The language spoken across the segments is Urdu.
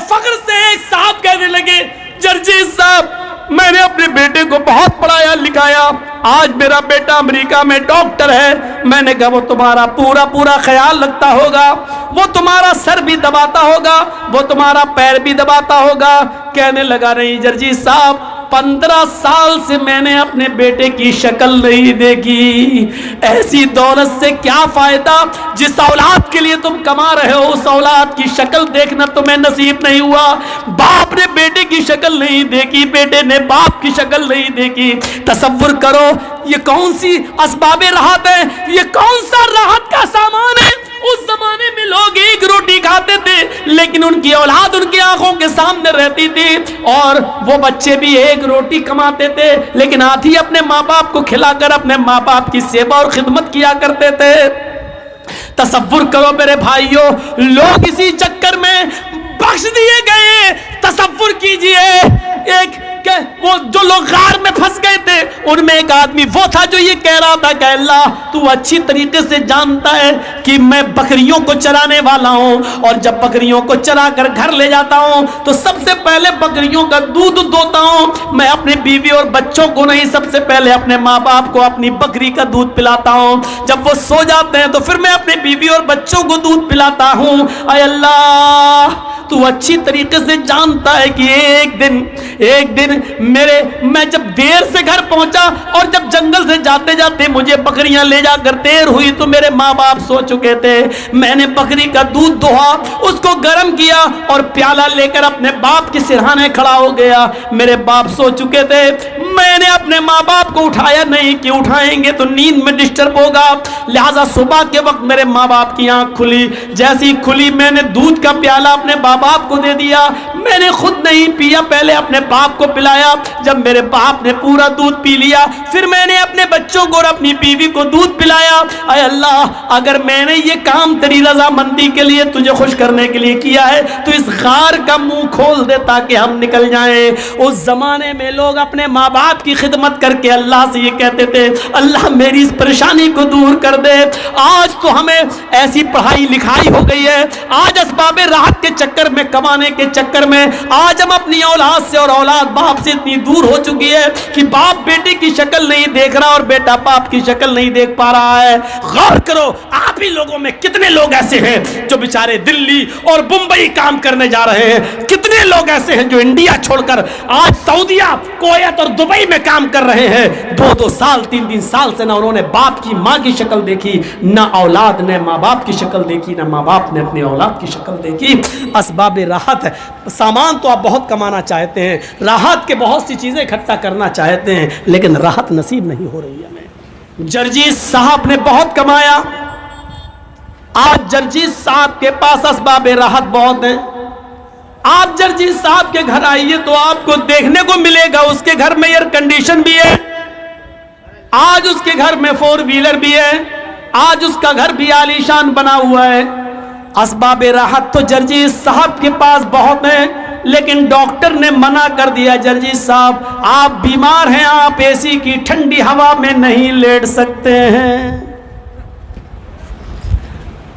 فخر سے ایک صاحب کہنے لگے جرجیت صاحب میں نے اپنے بیٹے کو بہت پڑھایا لکھایا, آج میرا بیٹا امریکہ میں ڈاکٹر ہے. میں نے کہا وہ تمہارا پورا خیال رکھتا ہوگا, وہ تمہارا سر بھی دباتا ہوگا, وہ تمہارا پیر بھی دباتا ہوگا. کہنے لگا نہیں جرجیت صاحب 15 سال سے میں نے اپنے بیٹے کی شکل نہیں دیکھی. ایسی دولت سے کیا فائدہ جس اولاد کے لیے تم کما رہے ہو, اس اولاد کی شکل دیکھنا تمہیں نصیب نہیں ہوا. باپ نے بیٹے کی شکل نہیں دیکھی, بیٹے نے باپ کی شکل نہیں دیکھی. تصور کرو یہ کون سی اسباب راحت ہے, یہ کون سا راحت کا سامان ہے. اس زمانے میں لوگ ایک روٹی کھاتے تھے لیکن ان کی اولاد ان کی آنکھوں کے سامنے رہتی تھی, اور وہ بچے بھی ایک روٹی کماتے تھے لیکن آدھی اپنے ماں باپ کو کھلا کر اپنے ماں باپ کی سیوا اور خدمت کیا کرتے تھے. تصور کرو میرے بھائیوں, لوگ اسی چکر میں بخش دیے گئے. تصور کیجئے ایک وہ جو لوگ غار میں پھنس گئے تھے ان میں ایک آدمی وہ تھا جو یہ کہہ رہا تھا کہ اللہ تو اچھی طریقے سے جانتا ہے کہ میں بکریوں کو چرانے والا ہوں, اور جب بکریوں کو چرا کر گھر لے جاتا ہوں تو سب سے پہلے بکریوں کا دودھ دوتا ہوں. میں اپنی بیوی اور بچوں کو نہیں, سب سے پہلے اپنے ماں باپ کو اپنی بکری کا دودھ پلاتا ہوں. جب وہ سو جاتے ہیں تو پھر میں اپنی بیوی اور بچوں کو دودھ پلاتا ہوں. اے اللہ تو اچھی طریقے سے جانتا ہے کہ ایک دن میں جب دیر سے گھر پہنچا اور جب جنگل سے جاتے جاتے مجھے بکریاں لے جا کر دیر ہوئی تو میرے ماں باپ سو چکے تھے. میں نے بکری کا دودھ دوہا, اس کو گرم کیا اور پیالہ لے کر اپنے باپ کے سرہانے کھڑا ہو گیا. میرے باپ سو چکے تھے, میں نے اپنے ماں باپ کو اٹھایا نہیں کہ اٹھائیں گے تو نیند میں ڈسٹرب ہوگا, لہذا صبح کے وقت میرے ماں باپ کی آنکھ کھلی. جیسی کھلی میں نے دودھ کا پیالہ اپنے ماں باپ کو دے دیا. میں نے خود نہیں پیا, پہلے اپنے باپ کو پلایا. جب میرے باپ نے پورا دودھ پی لیا پھر میں نے اپنے بچوں کو اور اپنی بیوی کو دودھ پلایا. اے اللہ اگر میں نے یہ کام تیری رضامندی کے لیے تجھے خوش کرنے کے لیے کیا ہے تو اس غار کا منہ کھول دے تاکہ ہم نکل جائیں. اس زمانے میں لوگ اپنے ماں باپ کی خدمت کر کے اللہ سے یہ کہتے تھے اللہ میری اس پریشانی کو دور کر دے. آج تو ہمیں ایسی پڑھائی لکھائی ہو گئی ہے, آج اسباب راحت کے چکر میں, کمانے کے چکر میں آج ہم اپنی اولاد سے اور اولاد باپ سے اتنی دور ہو چکی ہے کہ باپ بیٹے کی شکل نہیں دیکھ رہا اور بیٹا باپ کی شکل نہیں دیکھ پا رہا ہے. غور کرو آپ ہی لوگوں میں کتنے لوگ ایسے ہیں جو بیچارے دلی اور بمبئی کام کرنے جا رہے ہیں, کتنے لوگ ایسے ہیں جو انڈیا چھوڑ کر آج سعودیہ, کویت اور دبئی میں کام کر رہے ہیں. 2 سال 3 سال سے نہ انہوں نے باپ کی ماں کی شکل دیکھی, نہ اولاد نے ماں باپ کی شکل دیکھی, نہ ماں باپ نے اپنی اولاد کی شکل دیکھی. اسباب راحت ہے, سامان تو آپ بہت کمانا چاہتے ہیں, راحت کے بہت سی چیزیں اکٹھا کرنا چاہتے ہیں لیکن راحت نصیب نہیں ہو رہی ہے ہمیں. جرجیت صاحب نے بہت کمایا, آج جرجیت صاحب کے پاس اسباب راحت بہت ہیں. آپ جرجیت صاحب کے گھر آئیے تو آپ کو دیکھنے کو ملے گا اس کے گھر میں ایئر کنڈیشن بھی ہے, آج اس کے گھر میں 4 ویلر بھی ہے, آج اس کا گھر بھی عالیشان بنا ہوا ہے. اسباب راحت تو جرجیت صاحب کے پاس بہت ہیں لیکن ڈاکٹر نے منع کر دیا جرجیت صاحب آپ بیمار ہیں, آپ اے سی کی ٹھنڈی ہوا میں نہیں لیٹ سکتے ہیں.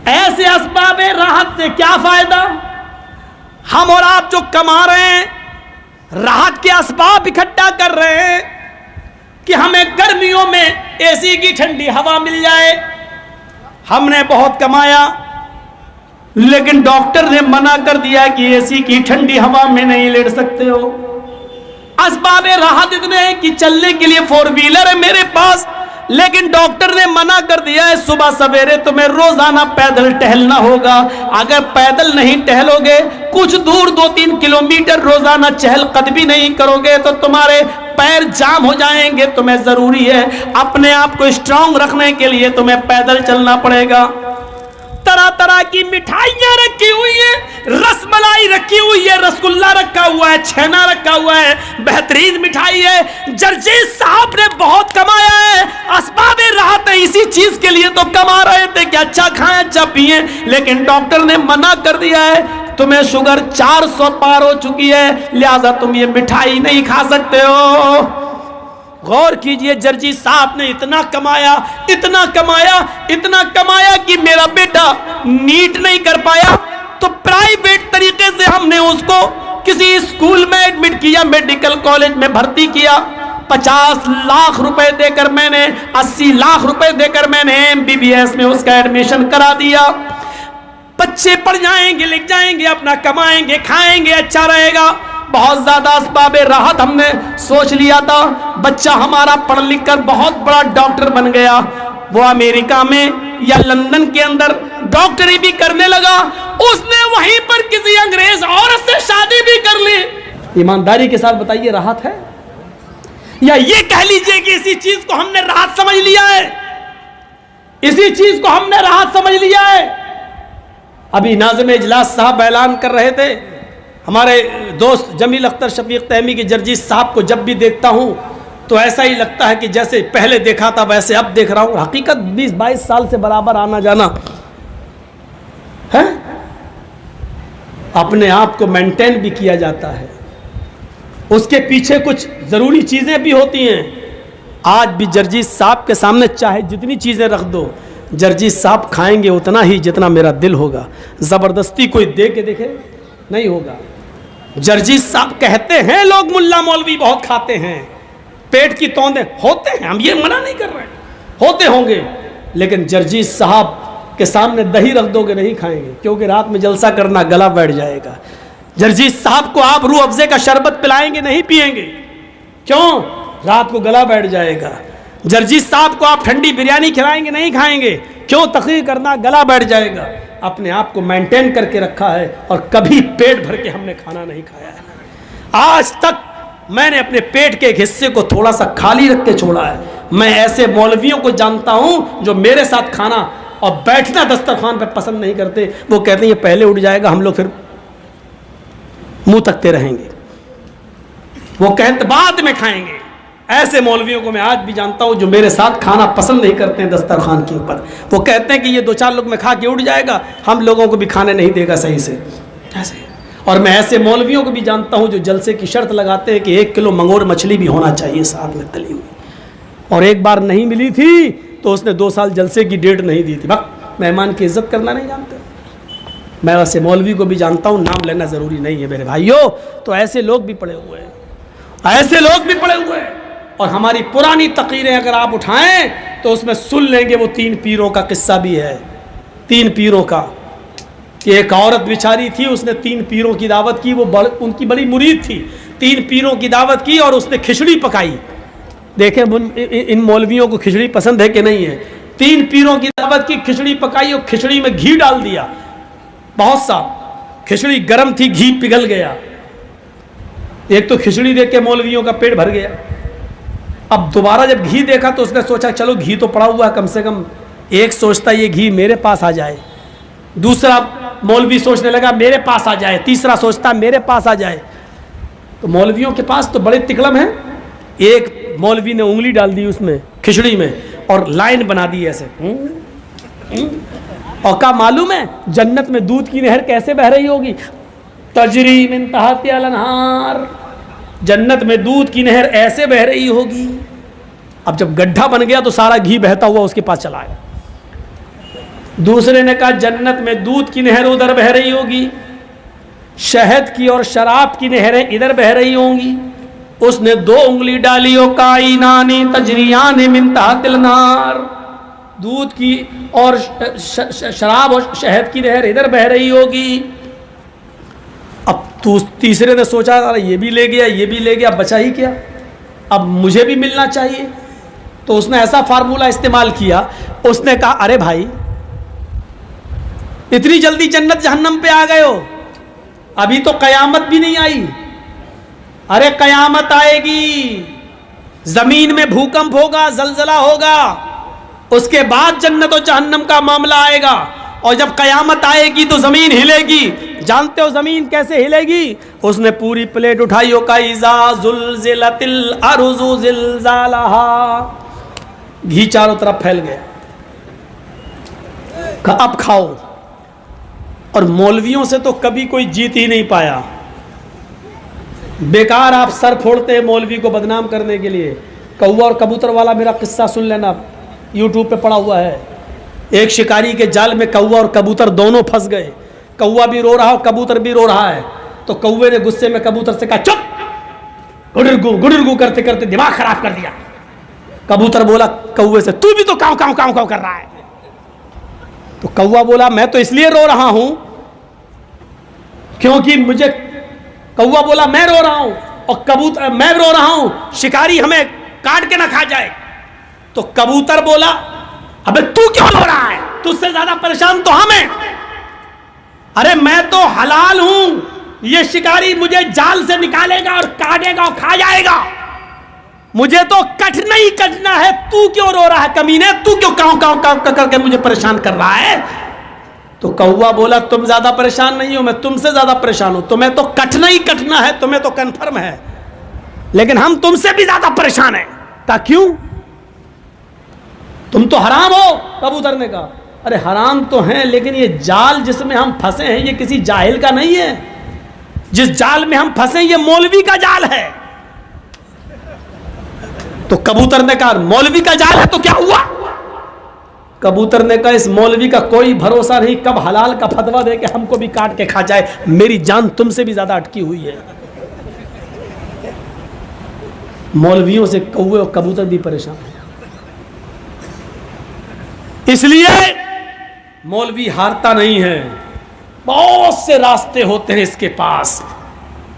ایسے اسباب راحت سے کیا فائدہ؟ ہم اور آپ جو کما رہے ہیں, راحت کے اسباب اکٹھا کر رہے ہیں کہ ہمیں گرمیوں میں اے سی کی ٹھنڈی ہوا مل جائے. ہم نے بہت کمایا لیکن ڈاکٹر نے منع کر دیا کہ اے سی کی ٹھنڈی ہوا میں نہیں لیٹ سکتے ہو. اسباب راحت اتنے ہیں کہ چلنے کے لیے 4 ویلر ہے میرے پاس, لیکن ڈاکٹر نے منع کر دیا ہے صبح سویرے تمہیں روزانہ پیدل ٹہلنا ہوگا. اگر پیدل نہیں ٹہلو گے, کچھ دور 2-3 کلومیٹر روزانہ چہل قدمی نہیں کرو گے تو تمہارے پیر جام ہو جائیں گے. تمہیں ضروری ہے اپنے آپ کو اسٹرانگ رکھنے کے لیے تمہیں پیدل چلنا پڑے گا. طرح طرح کی مٹھائیاں رکھی ہوئی ہیں, رس ملائی رکھی ہوئی ہے, رسگلہ رکھا ہوا ہے, چھینا رکھا ہوا ہے, بہترین مٹھائی ہے. جرجیت صاحب نے بہت کمایا ہے, اسباب راحت ہے اسی چیز کے لیے تو کما رہے تھے کہ اچھا کھائیں اچھا پیئیں, لیکن ڈاکٹر نے منع کر دیا ہے تمہیں شوگر 400 پار ہو چکی ہے لہذا تم یہ مٹھائی نہیں کھا سکتے ہو. غور کیجئے جرجیت صاحب نے اتنا کمایا اتنا کمایا اتنا کمایا کہ میرا بیٹا نیٹ نہیں کر پایا تو پرائیویٹ طریقے سے ہم نے اس کو کسی اسکول میں ایڈمٹ کیا, میڈیکل کالج میں بھرتی کیا, 50 لاکھ روپے دے کر میں نے, 80 لاکھ روپے دے کر میں نے MBBS میں اس کا ایڈمیشن کرا دیا. بچے پڑھ جائیں گے, لکھ جائیں گے, اپنا کمائیں گے, کھائیں گے, اچھا رہے گا. بہت زیادہ اسباب راحت ہم نے سوچ لیا تھا. بچہ ہمارا پڑھ لکھ کر بہت بڑا ڈاکٹر بن گیا, وہ امریکہ میں یا لندن کے اندر ڈاکٹری بھی کرنے لگا, اس نے وہیں پر کسی انگریز عورت سے شادی بھی کر لی. ایمانداری کے ساتھ بتائیے راحت ہے؟ یا یہ کہہ لیجئے کہ اسی چیز کو ہم نے راحت سمجھ لیا ہے, اسی چیز کو ہم نے راحت سمجھ لیا ہے. ابھی ناظم اجلاس صاحب اعلان کر رہے تھے, ہمارے دوست جمیل اختر شفیق تہمی کے جرجیس صاحب کو جب بھی دیکھتا ہوں تو ایسا ہی لگتا ہے کہ جیسے پہلے دیکھا تھا ویسے اب دیکھ رہا ہوں. حقیقت 20-22 سال سے برابر آنا جانا ہے, اپنے آپ کو مینٹین بھی کیا جاتا ہے, اس کے پیچھے کچھ ضروری چیزیں بھی ہوتی ہیں. آج بھی جرجیس صاحب کے سامنے چاہے جتنی چیزیں رکھ دو, جرجیس صاحب کھائیں گے اتنا ہی جتنا میرا دل ہوگا. زبردستی کوئی دے کے دیکھے نہیں ہوگا. جرجیس صاحب کہتے ہیں لوگ ملا مولوی بہت کھاتے ہیں, پیٹ کی توندیں ہوتے ہیں, ہم یہ منع نہیں کر رہے, ہوتے ہوں گے, لیکن جرجیس صاحب کے سامنے دہی رکھ دو گے نہیں کھائیں گے, کیونکہ رات میں جلسہ کرنا گلا بیٹھ جائے گا. جرجیس صاحب کو آپ روح افزے کا شربت پلائیں گے نہیں پئیں گے, کیوں؟ رات کو گلا بیٹھ جائے گا. جرجیس صاحب کو آپ ٹھنڈی بریانی کھلائیں گے نہیں کھائیں گے, کیوں؟ تقریر کرنا گلا بیٹھ جائے گا. اپنے آپ کو مینٹین کر کے رکھا ہے اور کبھی پیٹ بھر کے ہم نے کھانا نہیں کھایا ہے. آج تک میں نے اپنے پیٹ کے ایک حصے کو تھوڑا سا خالی رکھ کے چھوڑا ہے. میں ایسے مولویوں کو جانتا ہوں جو میرے ساتھ کھانا اور بیٹھنا دسترخوان پہ پسند نہیں کرتے. وہ کہتے ہیں یہ پہلے اٹھ جائے گا, ہم لوگ پھر منہ تکتے رہیں گے, وہ کہتے بعد میں کھائیں گے. ایسے مولویوں کو میں آج بھی جانتا ہوں جو میرے ساتھ کھانا پسند نہیں کرتے ہیں دسترخوان کے اوپر. وہ کہتے ہیں کہ یہ 2-4 لوگ میں کھا کے اٹھ جائے گا, ہم لوگوں کو بھی کھانے نہیں دے گا صحیح سے. ایسے اور میں ایسے مولویوں کو بھی جانتا ہوں جو جلسے کی شرط لگاتے ہیں کہ 1 کلو منگور مچھلی بھی ہونا چاہیے ساتھ میں تلی ہوئی, اور ایک بار نہیں ملی تھی تو اس نے 2 سال جلسے کی ڈیٹ نہیں دی تھی. وقت مہمان کی عزت کرنا نہیں جانتے. میں ویسے مولوی کو بھی جانتا ہوں, نام لینا ضروری نہیں ہے میرے بھائیوں. تو ایسے لوگ بھی پڑے ہوئے ہیں, ایسے لوگ بھی پڑے ہوئے ہیں. اور ہماری پرانی تقریریں اگر آپ اٹھائیں تو اس میں سن لیں گے وہ 3 پیروں کا قصہ بھی ہے. 3 پیروں کا, کہ ایک عورت بیچاری تھی, اس نے 3 پیروں کی دعوت کی, وہ ان کی بڑی مرید تھی. 3 پیروں کی دعوت کی اور اس نے کھچڑی پکائی. دیکھیں ان مولویوں کو کھچڑی پسند ہے کہ نہیں ہے. 3 پیروں کی دعوت کی, کھچڑی پکائی اور کھچڑی میں گھی ڈال دیا بہت سا. کھچڑی گرم تھی, گھی پگھل گیا. ایک تو کھچڑی دیکھ کے مولویوں کا پیٹ بھر گیا. اب دوبارہ جب گھی دیکھا تو اس نے سوچا چلو گھی تو پڑا ہوا ہے, کم سے کم ایک سوچتا یہ گھی میرے پاس آ جائے. دوسرا مولوی سوچنے لگا میرے پاس آ جائے. تیسرا سوچتا میرے پاس آ جائے. تو مولویوں کے پاس تو بڑے تکڑم ہیں. ایک مولوی نے انگلی ڈال دی اس میں کھچڑی میں اور لائن بنا دی ایسے. اور کیا معلوم ہے جنت میں دودھ کی نہر کیسے بہہ رہی ہوگی؟ تجری من تحتہا الانہار, جنت میں دودھ کی نہر ایسے بہہ رہی ہوگی. اب جب گڈھا بن گیا تو سارا گھی بہتا ہوا اس کے پاس چلا آیا. دوسرے نے کہا جنت میں دودھ کی نہر ادھر بہہ رہی ہوگی, شہد کی اور شراب کی نہریں ادھر بہہ رہی ہوں گی. اس نے 2 انگلی ڈالی, او کائنانی تجریان من تحت النار, دودھ کی اور شراب اور شہد کی نہر ادھر بہہ رہی ہوگی. اب تیسرے نے سوچا یہ بھی لے گیا, یہ بھی لے گیا, بچا ہی کیا, اب مجھے بھی ملنا چاہیے. تو اس نے ایسا فارمولہ استعمال کیا, اس نے کہا ارے بھائی اتنی جلدی جنت جہنم پہ آ گئے ہو, ابھی تو قیامت بھی نہیں آئی. ارے قیامت آئے گی, زمین میں بھوکمپ ہوگا, زلزلہ ہوگا, اس کے بعد جنت و جہنم کا معاملہ آئے گا. اور جب قیامت آئے گی تو زمین ہلے گی. جانتے ہو زمین کیسے ہلے گی؟ اس نے پوری پلیٹ اٹھائی, ہو کائزا زلزلت الارض زلزالہا, گھی چاروں طرف پھیل گیا. اب کھاؤ. اور مولویوں سے تو کبھی کوئی جیت ہی نہیں پایا. بیکار آپ سر پھوڑتے ہیں مولوی کو بدنام کرنے کے لیے. کوا اور کبوتر والا میرا قصہ سن لینا, یوٹیوب پہ پڑا ہوا ہے. ایک شکاری کے جال میں کوا اور کبوتر دونوں پھنس گئے. کوا بھی رو رہا اور کبوتر بھی رو رہا ہے. تو کوے نے غصے میں کبوتر سے کہا چپ، گڈرگو کرتے کرتے دماغ خراب کر دیا۔ کبوتر بولا کوے سے تو بھی تو کاؤں کاؤں کاؤں کاؤں کر رہا ہے۔ تو کوا بولا میں تو اس لیے رو رہا ہوں کیونکہ مجھے، کوا بولا میں رو رہا ہوں اور کبوتر میں رو رہا ہوں شکاری ہمیں کاٹ کے نہ کھا جائے۔ تو کبوتر بولا ابے تو کیوں رو رہا ہے، تجھ سے زیادہ پریشان تو ہم ہیں۔ ارے میں تو حلال ہوں، یہ شکاری مجھے جال سے نکالے گا اور کاٹے گا اور کھا جائے گا، مجھے تو کٹنا ہی کٹنا ہے، تو کیوں رو رہا ہے کمینے، تو کیوں کاؤں کاؤں کاؤں کر کے مجھے پریشان کر رہا ہے۔ تو کوا بولا تم زیادہ پریشان نہیں ہو، میں تم سے زیادہ پریشان ہوں، تمہیں تو کٹنا ہی کٹنا ہے، تمہیں تو کنفرم ہے، لیکن ہم تم سے بھی زیادہ پریشان ہیں۔ کہا کیوں؟ تم تو حرام ہو۔ کبوتر نے کہا ارے حرام تو ہیں، لیکن یہ جال جس میں ہم پھنسے ہیں یہ کسی جاہل کا نہیں ہے، جس جال میں ہم پھنسے یہ مولوی کا جال ہے۔ تو کبوتر نے کہا مولوی کا جال ہے تو کیا ہوا؟ کبوتر نے کہا اس مولوی کا کوئی بھروسہ نہیں، کب حلال کا فتویٰ دے کہ ہم کو بھی کاٹ کے کھا جائے، میری جان تم سے بھی زیادہ اٹکی ہوئی ہے۔ مولویوں سے کوے اور کبوتر بھی پریشان ہیں، اس لیے مولوی ہارتا نہیں ہے، بہت سے راستے ہوتے ہیں اس کے پاس،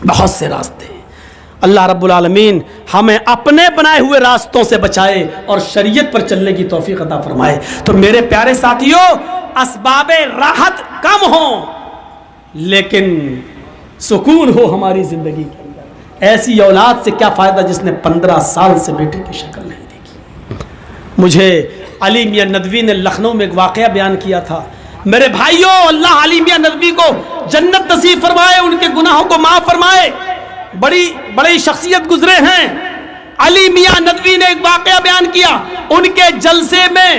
بہت سے راستے۔ اللہ رب العالمین ہمیں اپنے بنائے ہوئے راستوں سے بچائے اور شریعت پر چلنے کی توفیق عطا فرمائے۔ تو میرے پیارے ساتھیوں، اسباب راحت کم ہوں لیکن سکون ہو ہماری زندگی کے اندر۔ ایسی اولاد سے کیا فائدہ جس نے 15 سال سے بیٹے کی شکل نہیں دیکھی۔ مجھے علی میاں ندوی نے لکھنؤ میں ایک واقعہ بیان کیا تھا۔ میرے بھائیوں، اللہ علی میاں ندوی کو جنت نصیب فرمائے، ان کے گناہوں کو معاف فرمائے، بڑی شخصیت گزرے ہیں۔ علی میاں ندوی نے ایک واقعہ بیان کیا، ان کے جلسے میں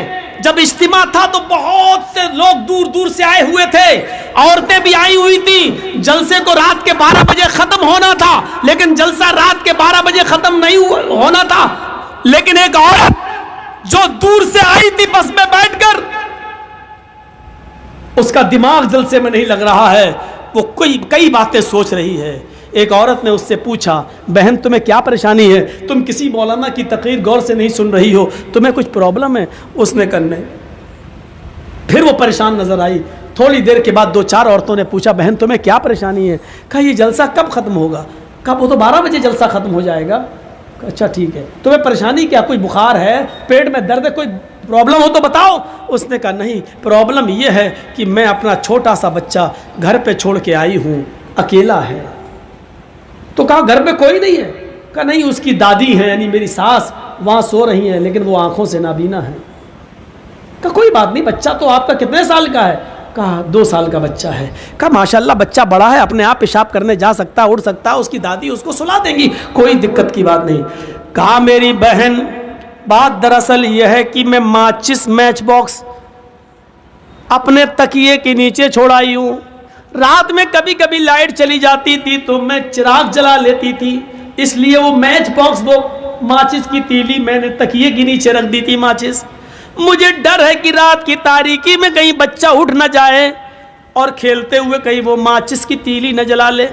جب اجتماع تھا تو بہت سے لوگ دور دور سے آئے ہوئے تھے، عورتیں بھی آئی ہوئی تھیں۔ جلسے کو رات کے 12 بجے ختم ہونا تھا، لیکن جلسہ رات کے 12 بجے ختم نہیں ہونا تھا، لیکن ایک عورت جو دور سے آئی تھی بس میں بیٹھ کر، اس کا دماغ جلسے میں نہیں لگ رہا ہے، وہ کئی باتیں سوچ رہی ہے۔ ایک عورت نے اس سے پوچھا بہن تمہیں کیا پریشانی ہے، تم کسی مولانا کی تقریر غور سے نہیں سن رہی ہو، تمہیں کچھ پرابلم ہے؟ اس نے کہا نہیں۔ پھر وہ پریشان نظر آئی۔ تھوڑی دیر کے بعد 2-4 عورتوں نے پوچھا بہن تمہیں کیا پریشانی ہے؟ کہا یہ جلسہ کب ختم ہوگا؟ کہا وہ تو 12 بجے جلسہ ختم ہو جائے گا۔ اچھا ٹھیک ہے، تمہیں پریشانی کیا، کوئی بخار ہے، پیٹ میں درد ہے، کوئی پرابلم ہو تو بتاؤ۔ اس نے کہا نہیں، پرابلم یہ ہے کہ میں اپنا چھوٹا سا بچہ گھر پہ چھوڑ کے آئی ہوں، اکیلا ہے۔ تو کہا گھر پہ کوئی نہیں ہے؟ کہا نہیں، اس کی دادی ہیں یعنی میری ساس وہاں سو رہی ہیں لیکن وہ آنکھوں سے نابینا ہے۔ کہا کوئی بات نہیں، بچہ تو آپ کا کتنے سال کا ہے؟ کہا 2 سال کا بچہ ہے۔ کہا ماشاءاللہ بچہ بڑا ہے، اپنے آپ پیشاب کرنے جا سکتا، اڑ سکتا، اس کی دادی اس کو سلا دیں گی، کوئی دقت کی بات نہیں۔ کہا میری بہن بات دراصل یہ ہے کہ میں ماچس میچ باکس اپنے تکیے کے نیچے چھوڑائی ہوں، رات میں کبھی کبھی لائٹ چلی جاتی تھی تو میں چراغ جلا لیتی تھی، اس لیے وہ میچ باکس، وہ ماچس کی تیلی میں نے تکیے کے نیچے رکھ دی تھی ماچس۔ مجھے ڈر ہے کہ رات کی تاریکی میں کہیں بچہ اٹھ نہ جائے اور کھیلتے ہوئے کہیں وہ ماچس کی تیلی نہ جلا لے،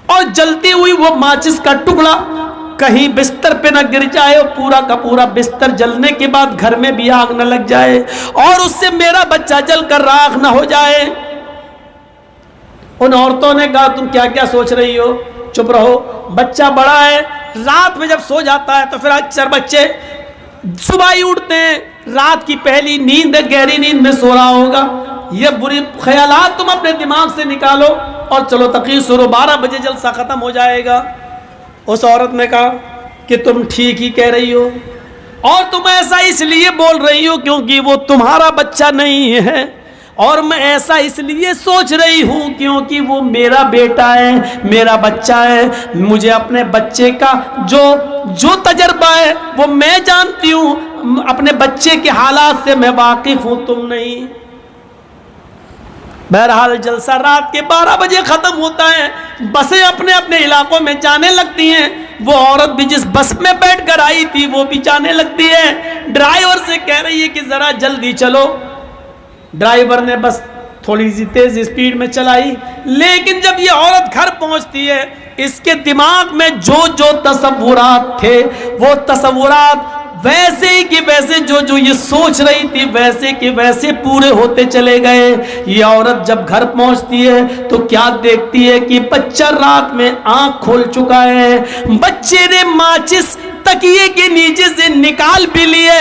اور جلتی ہوئی وہ ماچس کا ٹکڑا کہیں بستر پہ نہ گر جائے اور پورا کا پورا بستر جلنے کے بعد گھر میں بھی آگ نہ لگ جائے اور اس سے میرا بچہ جل کر راکھ نہ ہو جائے۔ ان عورتوں نے کہا تم کیا کیا سوچ رہی ہو، چپ رہو، بچہ بڑا ہے، رات میں جب سو جاتا ہے تو پھر اکثر بچے صبح ہی اٹھتے ہیں، رات کی پہلی نیند ہے، گہری نیند میں سو رہا ہوگا، یہ بری خیالات تم اپنے دماغ سے نکالو اور چلو تقریر سنو، 12 بجے جلسہ ختم ہو جائے گا۔ اس عورت نے کہا کہ تم ٹھیک ہی کہہ رہی ہو، اور تم ایسا اس لیے بول رہی ہو کیونکہ وہ تمہارا بچہ نہیں ہے، اور میں ایسا اس لیے سوچ رہی ہوں کیونکہ وہ میرا بیٹا ہے، میرا بچہ ہے، مجھے اپنے بچے کا جو تجربہ ہے وہ میں جانتی ہوں، اپنے بچے کے حالات سے میں واقف ہوں، تم نہیں۔ بہرحال جلسہ رات کے 12 بجے ختم ہوتا ہے، بسیں اپنے اپنے علاقوں میں جانے لگتی ہیں، وہ عورت بھی جس بس میں بیٹھ کر آئی تھی وہ بھی جانے لگتی ہے، ڈرائیور سے کہہ رہی ہے کہ ذرا جلدی چلو۔ ڈرائیور نے بس تھوڑی سی تیز اسپیڈ میں چلائی، لیکن جب یہ عورت گھر پہنچتی ہے اس کے دماغ میں جو جو تصورات تھے وہ تصورات ویسے ہی کہ ویسے جو یہ سوچ رہی تھی ویسے کہ ویسے پورے ہوتے چلے گئے۔ یہ عورت جب گھر پہنچتی ہے تو کیا دیکھتی ہے کہ بچہ رات میں آنکھ کھول چکا ہے، بچے نے ماچس تکیے کے نیچے سے نکال بھی لیے،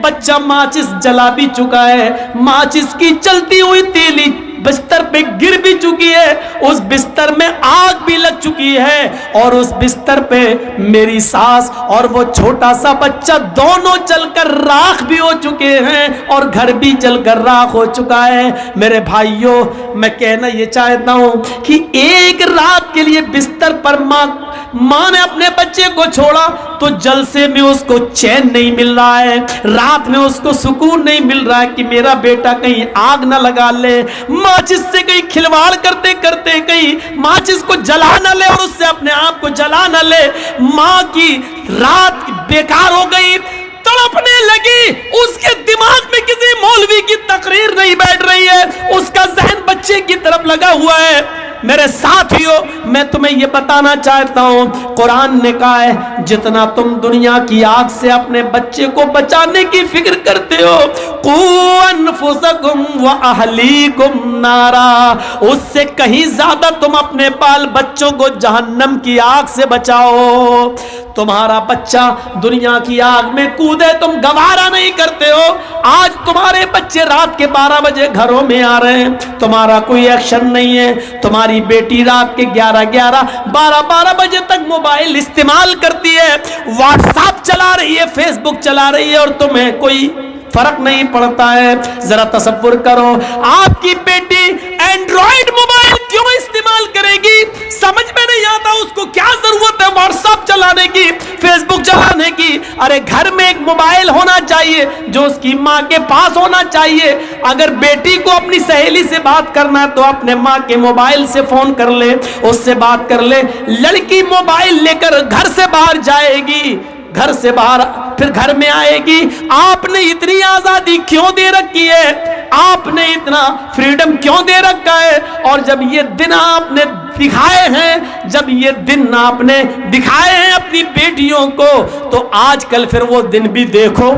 بچہ ماچس جلا بھی چکا ہے، ماچس کی چلتی ہوئی تیلی بستر پہ گر بھی چکی ہے، اس بستر میں آگ بھی لگ چکی ہے، اور اس بستر پہ میری ساس اور وہ چھوٹا سا بچہ دونوں جل کر راکھ بھی ہو چکے ہیں، اور گھر بھی جل کر راکھ ہو چکا ہے۔ میرے بھائیوں، میں کہنا یہ چاہتا ہوں کہ ایک رات کے لیے بستر پر ماں نے اپنے بچے کو چھوڑا تو جلسے میں اس کو چین نہیں مل رہا ہے، رات میں اس کو سکون نہیں مل رہا ہے کہ میرا بیٹا کہیں آگ نہ لگا لے، ماچس سے کہیں کھلواڑ کرتے کرتے کہیں ماچس کو جلا نہ لے اور اس سے اپنے آپ کو جلا نہ لے۔ ماں کی رات بیکار ہو گئی، تڑپنے لگی، اس کے دماغ میں کسی مولوی کی تقریر نہیں بیٹھ رہی ہے، اس کا ذہن بچے کی طرف لگا ہوا ہے۔ میرے ساتھیوں، میں تمہیں یہ بتانا چاہتا ہوں، قرآن نے کہا ہے جتنا تم دنیا کی آگ سے اپنے بچے کو بچانے کی فکر کرتے ہو، قُوْ أَنفُسَكُمْ وَأَهْلِيكُمْ نَارًا، اس سے کہیں زیادہ تم اپنے بال بچوں کو جہنم کی آگ سے بچاؤ۔ تمہارا بچہ دنیا کی آگ میں کودے تم گوارا نہیں کرتے ہو، آج تمہارے بچے رات کے 12 بجے گھروں میں آ رہے ہیں، تمہارا کوئی ایکشن نہیں ہے، تمہاری بیٹی رات کے 11 12 بجے تک موبائل استعمال کرتی ہے، واٹس ایپ چلا رہی ہے، فیس بک چلا رہی ہے، اور تمہیں کوئی فرق نہیں پڑتا ہے۔ ذرا تصور کرو، آپ کی بیٹی اینڈرائیڈ موبائل کیوں استعمال کرے گی؟ سمجھ میں نہیں آتا اس کو کیا ضرورت ہے واٹس ایپ چلانے کی، فیس بک چلانے کی۔ ارے گھر میں ایک موبائل ہونا چاہیے جو اس کی ماں کے پاس ہونا چاہیے۔ اگر بیٹی کو اپنی سہیلی سے بات کرنا ہے تو اپنے ماں کے موبائل سے فون کر لے، اس سے بات کر لے۔ لڑکی موبائل لے کر گھر سے باہر جائے گی، گھر سے باہر پھر گھر میں آئے گی۔ آپ نے اتنی آزادی کیوں دے رکھی ہے؟ آپ نے اتنا فریڈم کیوں دے رکھا ہے؟ اور جب یہ دن آپ نے دکھائے ہیں، جب یہ دن آپ نے دکھائے ہیں اپنی بیٹیوں کو، تو آج کل پھر وہ دن بھی دیکھو،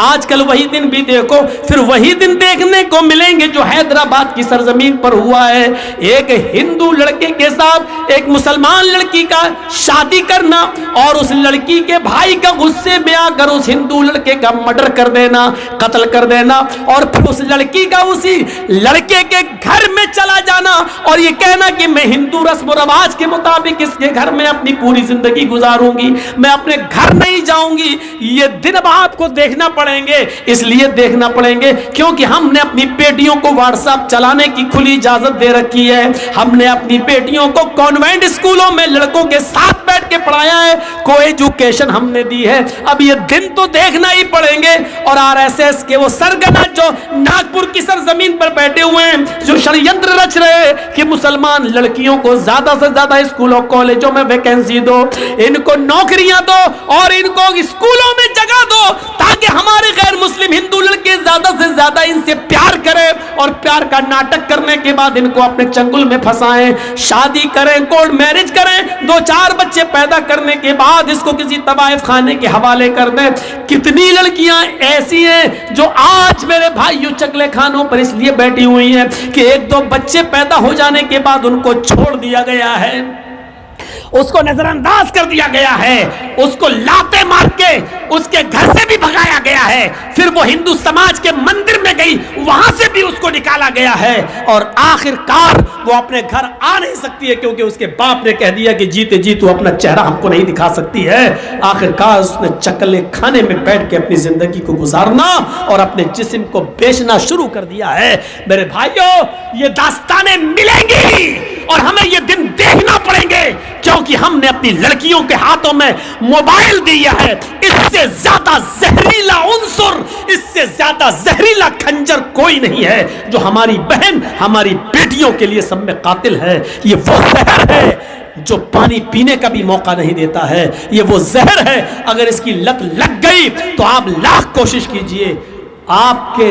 آج کل وہی دن بھی دیکھو، پھر وہی دن دیکھنے کو ملیں گے جو حیدرآباد کی سرزمین پر ہوا ہے۔ ایک ہندو لڑکے کے ساتھ ایک مسلمان لڑکی کا شادی کرنا، اور اس لڑکی کے بھائی کا غصے میں آ کر اس ہندو لڑکے کا مرڈر کر دینا، قتل کر دینا، اور پھر اس لڑکی کا اسی لڑکے کے گھر میں چلا جانا اور یہ کہنا کہ میں ہندو رسم و رواج کے مطابق اس کے گھر میں اپنی پوری زندگی گزاروں گی، میں اپنے گھر نہیں جاؤں گی۔ یہ دن اب آپ کو دیکھنا پڑیں گے، اس لیے دیکھنا پڑیں گے کیونکہ ہم نے اپنی بیٹیوں کو واٹس ایپ چلانے کی کھلی اجازت دے رکھی ہے، ہم نے اپنی بیٹیوں کو کانوینٹ اسکولوں میں لڑکوں کے ساتھ بیٹھ کے پڑھایا ہے، کو ایجوکیشن ہم نے دی ہے۔ اب یہ دن تو دیکھنا ہی پڑیں گے، اور RSS کے وہ سرگنا جو ناگپور کی سرزمین پر بیٹھے ہوئے ہیں، جو شریعتر رچ رہے ہیں کہ مسلمان لڑکیوں کو زیادہ سے زیادہ اسکولوں کالجوں میں ویکینسی دو، ان کو نوکریاں دو، اور ان کو اسکولوں میں جگہ دو، تاکہ ہمارے غیر مسلم ہندو لڑکے زیادہ سے زیادہ ان سے پیار کریں، اور پیار کا ناٹک کرنے کے بعد ان کو اپنے چنگل میں پھنسائیں، شادی کریں، کورٹ میرج کریں، 2-4 بچے پیدا کرنے کے بعد اس کو کسی طوائف خانے کے حوالے کر دیں۔ کتنی لڑکیاں ایسی ہیں جو آج میرے بھائیوں چکلے خانوں پر اس لیے بیٹھی ہوئی ہیں کہ 1-2 بچے پیدا ہو جانے کے بعد ان کو چھوڑ دیا گیا ہے، اس کو نظر انداز کر دیا گیا ہے، اس کو لاتے مار کے اس کے گھر سے بھی بھگایا گیا ہے، پھر وہ ہندو سماج کے مندر میں گئی، وہاں سے بھی اس کو نکالا گیا ہے، اور آخر کار وہ اپنے گھر آ نہیں سکتی ہے کیونکہ اس کے باپ نے کہہ دیا کہ جیتے جی تو اپنا چہرہ ہم کو نہیں دکھا سکتی ہے۔ آخر کار اس نے چکلے کھانے میں بیٹھ کے اپنی زندگی کو گزارنا اور اپنے جسم کو بیچنا شروع کر دیا ہے۔ میرے بھائیوں، یہ داستانیں ملیں گی اور ہمیں یہ دن دیکھنا پڑیں گے، کیونکہ ہم نے اپنی لڑکیوں کے ہاتھوں میں موبائل دیا ہے۔ اس سے زیادہ زہریلا عنصر، اس سے زیادہ زہریلا خنجر کوئی نہیں ہے جو ہماری بہن، ہماری بیٹیوں کے لیے سب میں قاتل ہے۔ یہ وہ زہر ہے جو پانی پینے کا بھی موقع نہیں دیتا ہے، یہ وہ زہر ہے، اگر اس کی لت لگ گئی تو آپ لاکھ کوشش کیجئے، آپ کے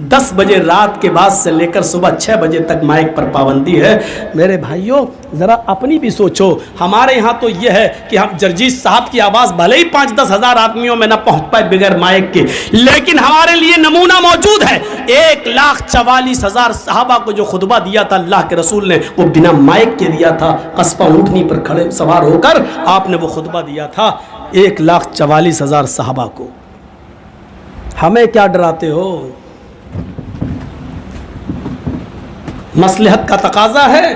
10 بجے رات کے بعد سے لے کر صبح 6 بجے تک مائک پر پابندی ہے۔ میرے بھائیوں ذرا اپنی بھی سوچو، ہمارے یہاں تو یہ ہے کہ ہم جرجیس صاحب کی آواز بھلے ہی 5-10 ہزار آدمیوں میں نہ پہنچ پائے بغیر مائک کے، لیکن ہمارے لیے نمونہ موجود ہے۔ 1,44,000 صحابہ کو جو خطبہ دیا تھا اللہ کے رسول نے، وہ بنا مائک کے دیا تھا، قصبہ اونٹنی پر کھڑے سوار ہو کر آپ نے وہ خطبہ دیا تھا 1,44,000 صحابہ کو۔ ہمیں کیا ڈراتے ہو؟ مصلحت کا تقاضا ہے،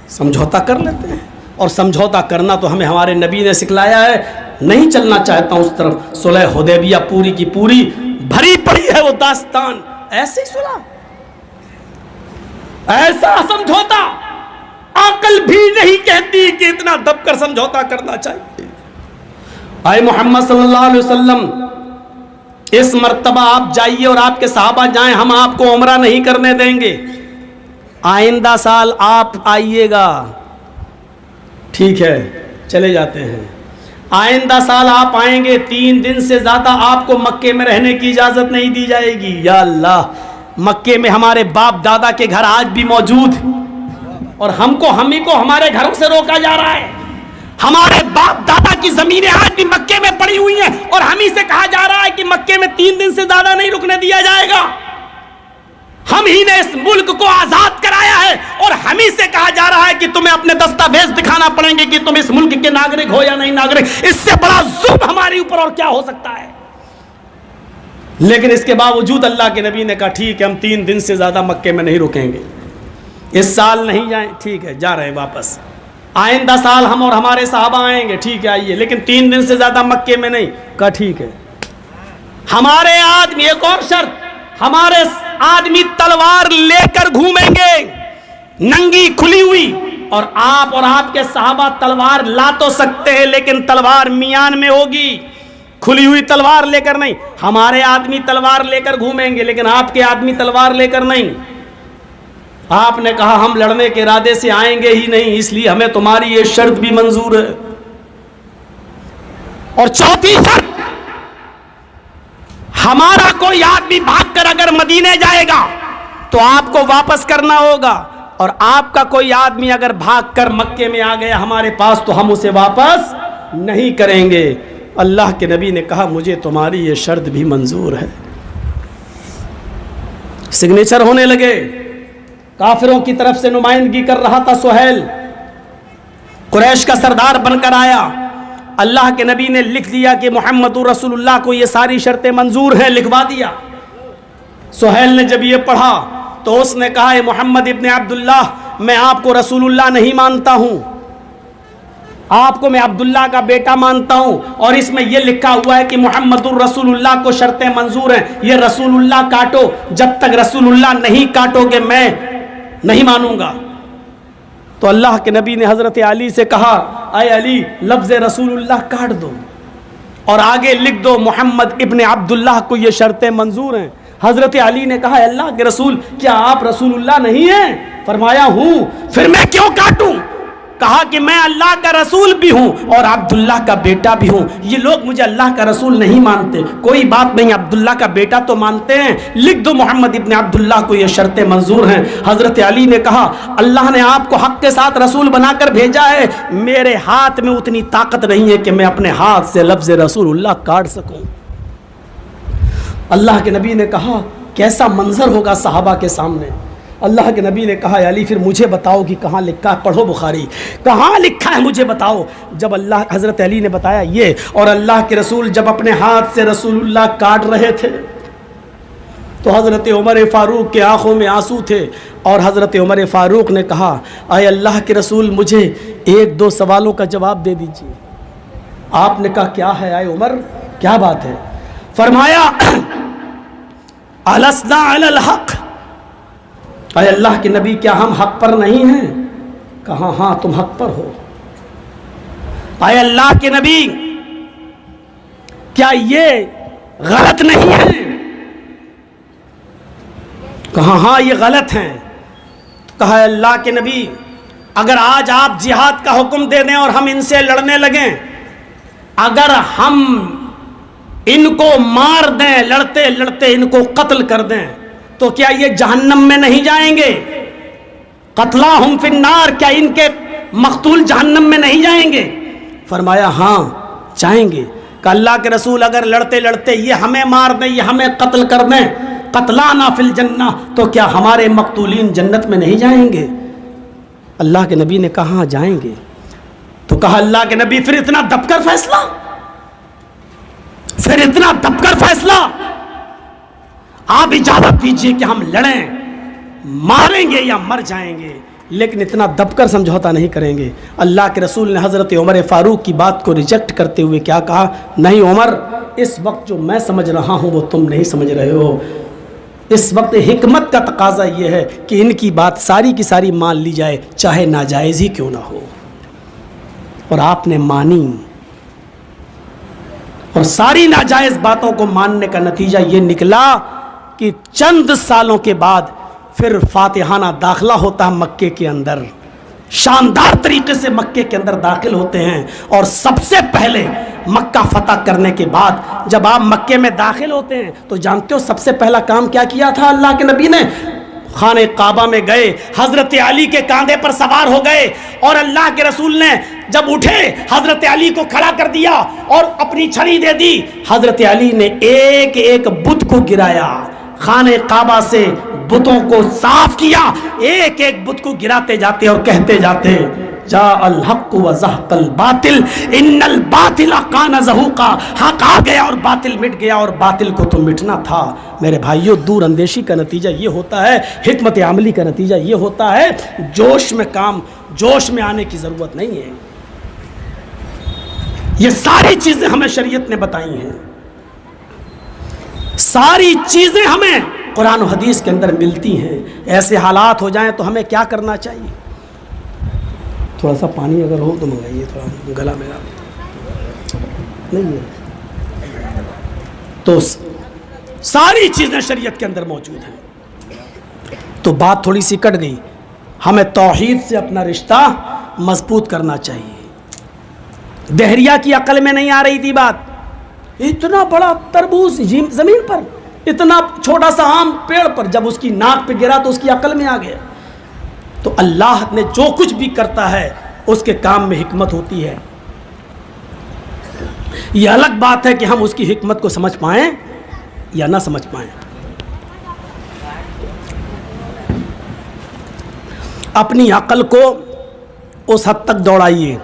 سمجھوتا کر لیتے ہیں، اور سمجھوتا کرنا تو ہمیں ہمارے نبی نے سکھلایا ہے۔ نہیں چلنا چاہتا ہوں اس طرف۔ صلح حدیبیہ پوری کی پوری بھری پڑی ہے وہ داستان، ایسے ہی سنا، ایسا سمجھوتا عقل بھی نہیں کہتی کہ اتنا دب کر سمجھوتا کرنا چاہیے۔ آئے محمد صلی اللہ علیہ وسلم، اس مرتبہ آپ جائیے اور آپ کے صحابہ جائیں، ہم آپ کو عمرہ نہیں کرنے دیں گے، آئندہ سال آپ آئیے گا۔ ٹھیک ہے، چلے جاتے ہیں۔ آئندہ سال آپ آئیں گے، 3 دن سے زیادہ آپ کو مکے میں رہنے کی اجازت نہیں دی جائے گی۔ یا اللہ، مکے میں ہمارے باپ دادا کے گھر آج بھی موجود، اور ہم ہی کو ہمارے گھروں سے روکا جا رہا ہے۔ ہمارے باپ دادا کی زمینیں آج بھی مکے میں پڑی ہوئی ہیں، اور ہم ہی سے کہا جا رہا ہے کہ مکے میں 3 دن سے زیادہ نہیں رکنے دیا جائے گا۔ ہم ہی نے اس ملک کو آزاد کرایا ہے، اور ہم ہی سے کہا جا رہا ہے کہ تمہیں اپنے دستاویز دکھانا پڑیں گے کہ تم اس ملک کے ناگرک ہو یا نہیں ناگرک۔ اس سے بڑا ظلم ہمارے اوپر اور کیا ہو سکتا ہے؟ لیکن اس کے باوجود اللہ کے نبی نے کہا ٹھیک ہے، ہم 3 دن سے زیادہ مکے میں نہیں رکیں گے۔ اس سال نہیں جائیں، ٹھیک ہے، جا رہے ہیں واپس۔ آئندہ سال ہم اور ہمارے صحابہ آئیں گے، ٹھیک ہے آئیے، لیکن 3 دن سے زیادہ مکے میں نہیں۔ کہا ٹھیک ہے۔ ہمارے آدمی، ایک اور شرط، ہمارے آدمی تلوار لے کر گھومیں گے ننگی کھلی ہوئی، اور آپ کے صحابہ تلوار لا تو سکتے ہیں لیکن تلوار میان میں ہوگی، کھلی ہوئی تلوار لے کر نہیں۔ ہمارے آدمی تلوار لے کر گھومیں گے لیکن آپ کے آدمی تلوار لے کر نہیں۔ آپ نے کہا ہم لڑنے کے ارادے سے آئیں گے ہی نہیں، اس لیے ہمیں تمہاری یہ شرط بھی منظور ہے۔ اور چوتھی شرط، ہمارا کوئی آدمی بھاگ کر اگر مدینے جائے گا تو آپ کو واپس کرنا ہوگا، اور آپ کا کوئی آدمی اگر بھاگ کر مکے میں آ گیا ہمارے پاس تو ہم اسے واپس نہیں کریں گے۔ اللہ کے نبی نے کہا مجھے تمہاری یہ شرط بھی منظور ہے۔ سگنیچر ہونے لگے، کافروں کی طرف سے نمائندگی کر رہا تھا سہیل، قریش کا سردار بن کر آیا۔ اللہ کے نبی نے لکھ دیا کہ محمد رسول اللہ کو یہ ساری شرطیں منظور ہیں، لکھوا دیا۔ سہیل نے جب یہ پڑھا تو اس نے کہا اے محمد ابن عبداللہ، میں آپ کو رسول اللہ نہیں مانتا ہوں، آپ کو میں عبداللہ کا بیٹا مانتا ہوں، اور اس میں یہ لکھا ہوا ہے کہ محمد الرسول اللہ کو شرطیں منظور ہیں، یہ رسول اللہ کاٹو، جب تک رسول اللہ نہیں کاٹو گے میں نہیں مانوں گا۔ تو اللہ کے نبی نے حضرت علی سے کہا اے علی، لفظ رسول اللہ کاٹ دو اور آگے لکھ دو محمد ابن عبداللہ کو یہ شرطیں منظور ہیں۔ حضرت علی نے کہا اللہ کے رسول، کیا آپ رسول اللہ نہیں ہیں؟ فرمایا ہوں۔ پھر میں کیوں کاٹوں؟ کہا کہ میں اللہ کا رسول بھی ہوں اور عبداللہ کا بیٹا بھی ہوں، یہ لوگ مجھے اللہ کا رسول نہیں مانتے، کوئی بات نہیں، عبداللہ کا بیٹا تو مانتے ہیں، لکھ دو محمد ابن عبداللہ کو یہ شرطیں منظور ہیں۔ حضرت علی نے کہا اللہ نے آپ کو حق کے ساتھ رسول بنا کر بھیجا ہے، میرے ہاتھ میں اتنی طاقت نہیں ہے کہ میں اپنے ہاتھ سے لفظ رسول اللہ کاٹ سکوں۔ اللہ کے نبی نے کہا کیسا منظر ہوگا صحابہ کے سامنے۔ اللہ کے نبی نے کہا علی پھر مجھے بتاؤ کہ کہاں لکھا ہے، پڑھو بخاری، کہاں لکھا ہے مجھے بتاؤ۔ جب حضرت علی نے بتایا یہ، اور اللہ کے رسول جب اپنے ہاتھ سے رسول اللہ کاٹ رہے تھے تو حضرت عمر فاروق کے آنکھوں میں آنسو تھے، اور حضرت عمر فاروق نے کہا اے اللہ کے رسول مجھے 1-2 سوالوں کا جواب دے دیجیے۔ آپ نے کہا کیا ہے اے عمر، کیا بات ہے؟ فرمایا الَسْنَا عَلَى الْحَقِّ، اے اللہ کے نبی کیا ہم حق پر نہیں ہیں؟ کہا ہاں تم حق پر ہو۔ اے اللہ کے نبی کیا یہ غلط نہیں ہے؟ کہا ہاں یہ غلط ہیں۔ کہا اے اللہ کے نبی اگر آج آپ جہاد کا حکم دے دیں اور ہم ان سے لڑنے لگیں، اگر ہم ان کو مار دیں، لڑتے لڑتے ان کو قتل کر دیں، تو کیا یہ جہنم میں نہیں جائیں گے؟ قتلاہم فی النار، کیا ان کے مقتول جہنم میں نہیں جائیں گے؟ فرمایا ہاں جائیں گے۔ کہ اللہ کے رسول اگر لڑتے لڑتے یہ ہمیں مار دیں، یہ ہمیں قتل کر دیں، قتلانا فی الجنہ، تو کیا ہمارے مقتولین جنت میں نہیں جائیں گے؟ اللہ کے نبی نے کہا ہاں جائیں گے۔ تو کہا اللہ کے نبی پھر اتنا دب کر فیصلہ، پھر اتنا دب کر فیصلہ، آپ اجازت دیجئے کہ ہم لڑیں، ماریں گے یا مر جائیں گے، لیکن اتنا دب کر سمجھوتا نہیں کریں گے۔ اللہ کے رسول نے حضرت عمر فاروق کی بات کو ریجیکٹ کرتے ہوئے کیا کہا؟ نہیں عمر، اس وقت جو میں سمجھ رہا ہوں وہ تم نہیں سمجھ رہے ہو۔ اس وقت حکمت کا تقاضا یہ ہے کہ ان کی بات ساری کی ساری مان لی جائے، چاہے ناجائز ہی کیوں نہ ہو۔ اور آپ نے مانی، اور ساری ناجائز باتوں کو ماننے کا نتیجہ یہ نکلا کہ چند سالوں کے بعد پھر فاتحانہ داخلہ ہوتا ہے مکے کے اندر، شاندار طریقے سے مکے کے اندر داخل ہوتے ہیں، اور سب سے پہلے مکہ فتح کرنے کے بعد جب آپ مکے میں داخل ہوتے ہیں تو جانتے ہو سب سے پہلا کام کیا کیا تھا اللہ کے نبی نے؟ خانہ کعبہ میں گئے، حضرت علی کے کاندھے پر سوار ہو گئے، اور اللہ کے رسول نے جب اٹھے حضرت علی کو کھڑا کر دیا اور اپنی چھری دے دی۔ حضرت علی نے ایک ایک بت کو گرایا، خانہ کعبہ سے بتوں کو صاف کیا، ایک ایک بت کو گراتے جاتے اور کہتے جاتے جاء الحق وزهق الباطل ان الباطل کان زہوقا، حق آ گیا اور باطل مٹ گیا، اور باطل کو تو مٹنا تھا۔ میرے بھائیوں، دور اندیشی کا نتیجہ یہ ہوتا ہے، حکمت عملی کا نتیجہ یہ ہوتا ہے، جوش میں کام، جوش میں آنے کی ضرورت نہیں ہے۔ یہ ساری چیزیں ہمیں شریعت نے بتائی ہیں، ساری چیزیں ہمیں قرآن و حدیث کے اندر ملتی ہیں۔ ایسے حالات ہو جائیں تو ہمیں کیا کرنا چاہیے؟ تھوڑا سا پانی اگر ہو تو منگائیے، تھوڑا گلا میرا نہیں ہے۔ تو ساری چیزیں شریعت کے اندر موجود ہیں۔ تو بات تھوڑی سی کٹ گئی، ہمیں توحید سے اپنا رشتہ مضبوط کرنا چاہیے۔ دہریہ کی عقل میں نہیں آ رہی تھی بات، اتنا بڑا تربوز زمین پر، اتنا چھوٹا سا آم پیڑ پر، جب اس کی ناک پہ گرا تو اس کی عقل میں آ گیا۔ تو اللہ نے جو کچھ بھی کرتا ہے اس کے کام میں حکمت ہوتی ہے۔ یہ الگ بات ہے کہ ہم اس کی حکمت کو سمجھ پائیں یا نہ سمجھ پائیں۔ اپنی عقل کو اس حد تک دوڑائیے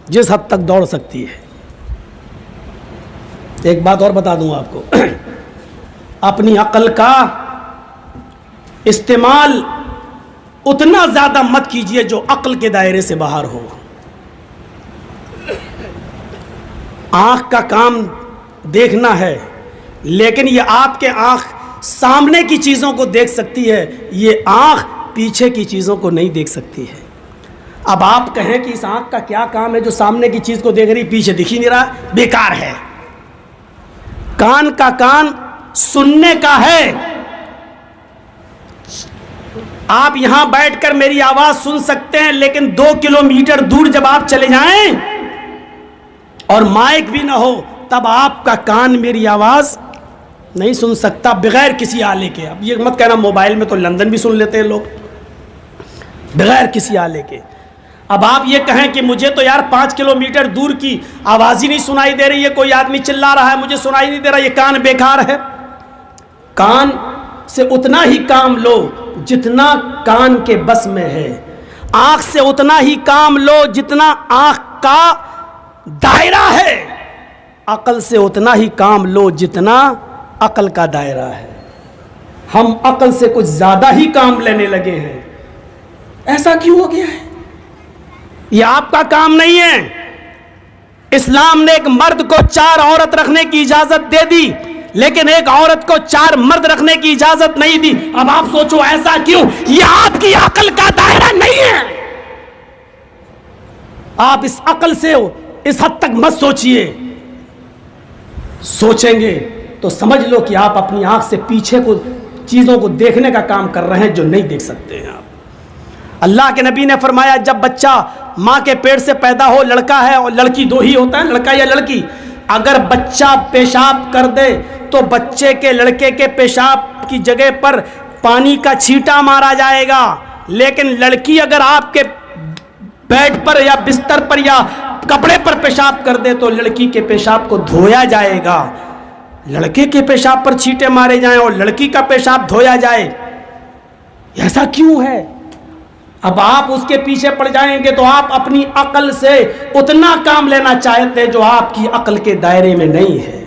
جس حد تک دوڑ سکتی ہے۔ ایک بات اور بتا دوں آپ کو، اپنی عقل کا استعمال اتنا زیادہ مت کیجئے جو عقل کے دائرے سے باہر ہو۔ آنکھ کا کام دیکھنا ہے، لیکن یہ آپ کے آنکھ سامنے کی چیزوں کو دیکھ سکتی ہے، یہ آنکھ پیچھے کی چیزوں کو نہیں دیکھ سکتی ہے۔ اب آپ کہیں کہ اس آنکھ کا کیا کام ہے جو سامنے کی چیز کو دیکھ رہی، پیچھے دکھ ہی نہیں رہا، بیکار ہے۔ کان کا کام سننے کا ہے۔ آپ یہاں بیٹھ کر میری آواز سن سکتے ہیں، لیکن 2 کلومیٹر دور جب آپ چلے جائیں اور مائک بھی نہ ہو تب آپ کا کان میری آواز نہیں سن سکتا بغیر کسی آلے کے۔ اب یہ مت کہنا موبائل میں تو لندن بھی سن لیتے ہیں لوگ بغیر کسی آلے کے۔ اب آپ یہ کہیں کہ مجھے تو یار 5 کلومیٹر دور کی آواز ہی نہیں سنائی دے رہی ہے، کوئی آدمی چلا رہا ہے مجھے سنائی نہیں دے رہا، یہ کان بیکار ہے۔ کان سے اتنا ہی کام لو جتنا کان کے بس میں ہے، آنکھ سے اتنا ہی کام لو جتنا آنکھ کا دائرہ ہے، عقل سے اتنا ہی کام لو جتنا عقل کا دائرہ ہے۔ ہم عقل سے کچھ زیادہ ہی کام لینے لگے ہیں، ایسا کیوں ہو گیا ہے؟ یہ آپ کا کام نہیں ہے۔ اسلام نے ایک مرد کو 4 عورت رکھنے کی اجازت دے دی، لیکن ایک عورت کو 4 مرد رکھنے کی اجازت نہیں دی۔ اب آپ سوچو ایسا کیوں؟ یہ آپ کی عقل کا دائرہ نہیں ہے۔ آپ اس عقل سے اس حد تک مت سوچئے، سوچیں گے تو سمجھ لو کہ آپ اپنی آنکھ سے پیچھے کو چیزوں کو دیکھنے کا کام کر رہے ہیں جو نہیں دیکھ سکتے ہیں آپ۔ اللہ کے نبی نے فرمایا جب بچہ ماں کے پیٹ سے پیدا ہو، لڑکا ہے اور لڑکی 2 ہی ہوتا ہے، لڑکا یا لڑکی، اگر بچہ پیشاب کر دے تو بچے کے لڑکے کے پیشاب کی جگہ پر پانی کا چھینٹا مارا جائے گا، لیکن لڑکی اگر آپ کے بیڈ پر یا بستر پر یا کپڑے پر پیشاب کر دے تو لڑکی کے پیشاب کو دھویا جائے گا، لڑکے کے پیشاب پر چھینٹے مارے جائیں اور لڑکی کا پیشاب دھویا جائے، ایسا کیوں ہے؟ اب آپ اس کے پیچھے پڑ جائیں گے تو آپ اپنی عقل سے اتنا کام لینا چاہتے جو آپ کی عقل کے دائرے میں نہیں ہے۔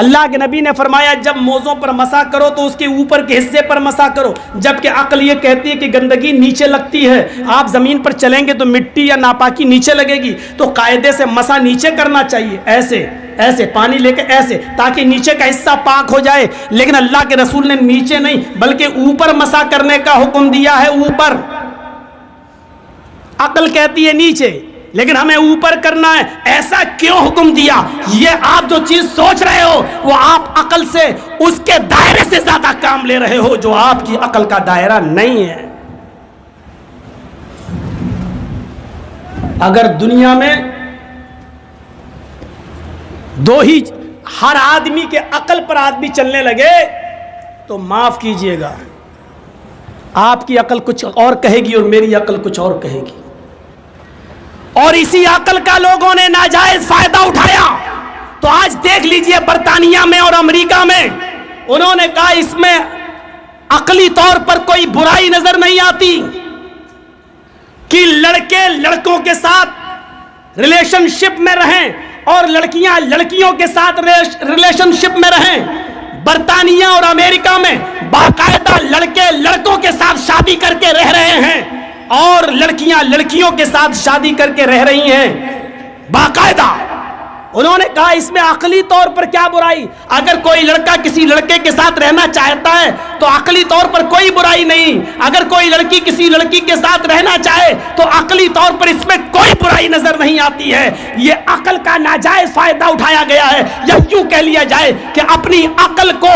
اللہ کے نبی نے فرمایا جب موزوں پر مسح کرو تو اس کے اوپر کے حصے پر مسح کرو، جبکہ عقل یہ کہتی ہے کہ گندگی نیچے لگتی ہے، آپ زمین پر چلیں گے تو مٹی یا ناپاکی نیچے لگے گی، تو قاعدے سے مسح نیچے کرنا چاہیے، ایسے ایسے پانی لے کے ایسے، تاکہ نیچے کا حصہ پاک ہو جائے، لیکن اللہ کے رسول نے نیچے نہیں بلکہ اوپر مسح کرنے کا حکم دیا ہے، اوپر۔ عقل کہتی ہے نیچے لیکن ہمیں اوپر کرنا ہے، ایسا کیوں حکم دیا؟ یہ آپ جو چیز سوچ رہے ہو وہ آپ عقل سے اس کے دائرے سے زیادہ کام لے رہے ہو جو آپ کی عقل کا دائرہ نہیں ہے۔ اگر دنیا میں دو ہی ہر آدمی کے عقل پر آدمی چلنے لگے تو معاف کیجئے گا، آپ کی عقل کچھ اور کہے گی اور میری عقل کچھ اور کہے گی، اور اسی عقل کا لوگوں نے ناجائز فائدہ اٹھایا۔ تو آج دیکھ لیجئے برطانیہ میں اور امریکہ میں انہوں نے کہا اس میں عقلی طور پر کوئی برائی نظر نہیں آتی کہ لڑکے لڑکوں کے ساتھ ریلیشن شپ میں رہیں اور لڑکیاں لڑکیوں کے ساتھ ریلیشن شپ میں رہیں۔ برطانیہ اور امریکہ میں باقاعدہ لڑکے لڑکوں کے ساتھ شادی کر کے رہ رہے ہیں اور لڑکیاں لڑکیوں کے ساتھ شادی کر کے رہ رہی ہیں باقاعدہ۔ انہوں نے کہا اس میں عقلی طور پر کیا برائی؟ اگر کوئی لڑکا کسی لڑکے کے ساتھ رہنا چاہتا ہے تو عقلی طور پر کوئی برائی نہیں، اگر کوئی لڑکی کسی لڑکی کے ساتھ رہنا چاہے تو عقلی طور پر اس میں کوئی برائی نظر نہیں آتی ہے۔ یہ عقل کا ناجائز فائدہ اٹھایا گیا ہے، یا یوں کہہ لیا جائے کہ اپنی عقل کو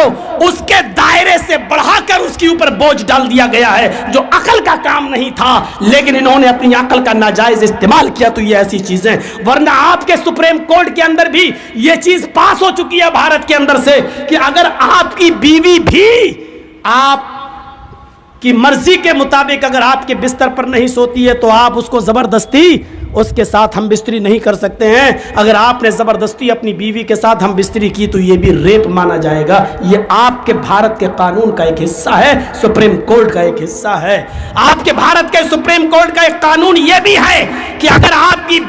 اس کے دائرے سے بڑھا کر اس کے اوپر بوجھ ڈال دیا گیا ہے جو عقل کا کام نہیں تھا، لیکن انہوں نے اپنی عقل کا ناجائز استعمال کیا۔ تو یہ ایسی چیزیں، ورنہ آپ کے سپریم کورٹ کے اندر بھی یہ چیز پاس ہو چکی ہے بھارت کے اندر سے کہ اگر آپ کی بیوی بھی آپ کی مرضی کے مطابق اگر آپ کے بستر پر نہیں سوتی ہے تو آپ اس کو زبردستی اس کے ساتھ ہم بستری نہیں کر سکتے ہیں۔ اگر آپ نے زبردستی اپنی بیوی کے ساتھ ہم بستری کی تو یہ بھی ریپ مانا جائے گا۔ یہ آپ کے بھارت کے قانون کا ایک حصہ ہے، سپریم کورٹ کا ایک حصہ ہے۔ آپ کے بھارت کے سپریم کورٹ کا ایک قانون یہ بھی ہے کہ اگر آپ کی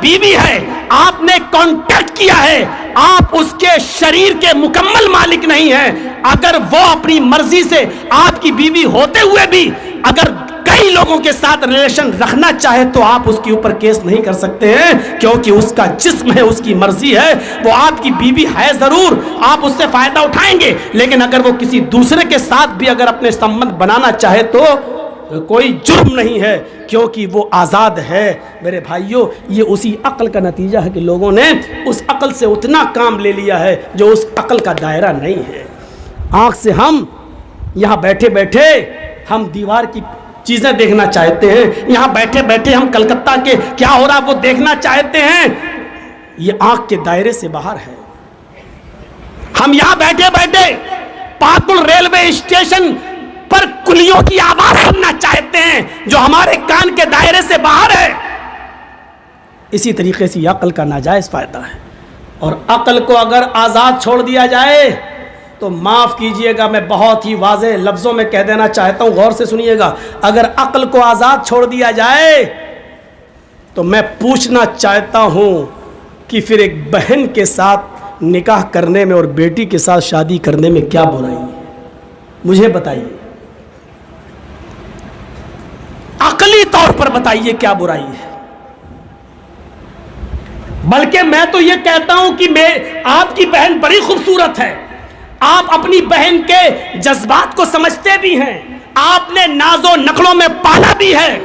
بیوی ہے، آپ نے کانٹیکٹ کیا ہے، آپ اس کے شریر کے مکمل مالک نہیں ہیں، اگر وہ اپنی مرضی سے آپ کی بیوی ہوتے ہوئے بھی اگر کئی لوگوں کے ساتھ ریلیشن رکھنا چاہے تو آپ اس کے اوپر کیس نہیں کر سکتے ہیں، کیونکہ اس کا جسم ہے، اس کی مرضی ہے، وہ آپ کی بیوی ہے ضرور، آپ اس سے فائدہ اٹھائیں گے، لیکن اگر وہ کسی دوسرے کے ساتھ بھی اگر اپنے سمبند بنانا چاہے تو کوئی جرم نہیں ہے، کیونکہ وہ آزاد ہے۔ میرے بھائیوں، یہ اسی عقل کا نتیجہ ہے کہ لوگوں نے اس عقل سے اتنا کام لے لیا ہے جو اس عقل کا دائرہ نہیں ہے۔ آنکھ سے ہم یہاں بیٹھے بیٹھے ہم دیوار کی چیزیں دیکھنا چاہتے ہیں، یہاں بیٹھے بیٹھے ہم کلکتہ کے کیا ہو رہا وہ دیکھنا چاہتے ہیں، یہ آنکھ کے دائرے سے باہر ہے۔ ہم یہاں بیٹھے بیٹھے پاکل ریلوے اسٹیشن پر کلیوں کی آواز سننا چاہتے ہیں جو ہمارے کان کے دائرے سے باہر ہے۔ اسی طریقے سے یہ عقل کا ناجائز فائدہ ہے، اور عقل کو اگر آزاد چھوڑ دیا جائے تو معاف کیجئے گا، میں بہت ہی واضح لفظوں میں کہہ دینا چاہتا ہوں، غور سے سنیے گا، اگر عقل کو آزاد چھوڑ دیا جائے تو میں پوچھنا چاہتا ہوں کہ پھر ایک بہن کے ساتھ نکاح کرنے میں اور بیٹی کے ساتھ شادی کرنے میں کیا برائی ہے؟ مجھے بتائیے، عقلی طور پر بتائیے کیا برائی ہے؟ بلکہ میں تو یہ کہتا ہوں کہ آپ کی بہن بڑی خوبصورت ہے، آپ اپنی بہن کے جذبات کو سمجھتے بھی ہیں، آپ نے ناز و نخلوں میں پالا بھی ہے،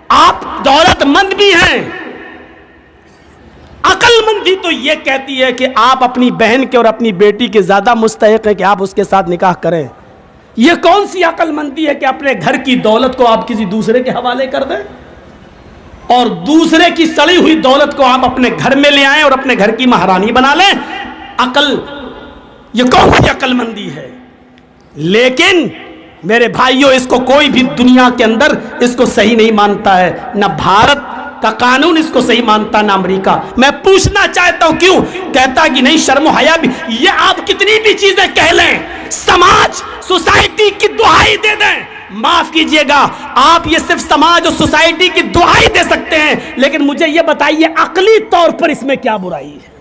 آپ دولت مند بھی ہیں۔ عقل مندی تو یہ کہتی ہے کہ آپ اپنی بہن کے اور اپنی بیٹی کے زیادہ مستحق ہیں کہ آپ اس کے ساتھ نکاح کریں۔ یہ کون سی عقل مندی ہے کہ اپنے گھر کی دولت کو آپ کسی دوسرے کے حوالے کر دیں؟ اور دوسرے کی سڑی ہوئی دولت کو آپ اپنے گھر میں لے آئیں اور اپنے گھر کی مہارانی بنا لیں. عقل، یہ کون سی عقل مندی ہے؟ لیکن میرے بھائیوں، اس کو کوئی بھی دنیا کے اندر اس کو صحیح نہیں مانتا ہے. نہ بھارت کا قانون اس کو صحیح مانتا، نہ امریکہ. میں پوچھنا چاہتا ہوں کیوں؟ کہتا کہ نہیں، شرم و حیا بھی. یہ آپ کتنی بھی چیزیں کہہ لیں، سماج سوسائٹی کی دہائی دے دیں، معاف کیجئے گا، آپ یہ صرف سماج اور سوسائٹی کی دہائی دے سکتے ہیں، لیکن مجھے یہ بتائیے عقلی طور پر اس میں کیا برائی ہے؟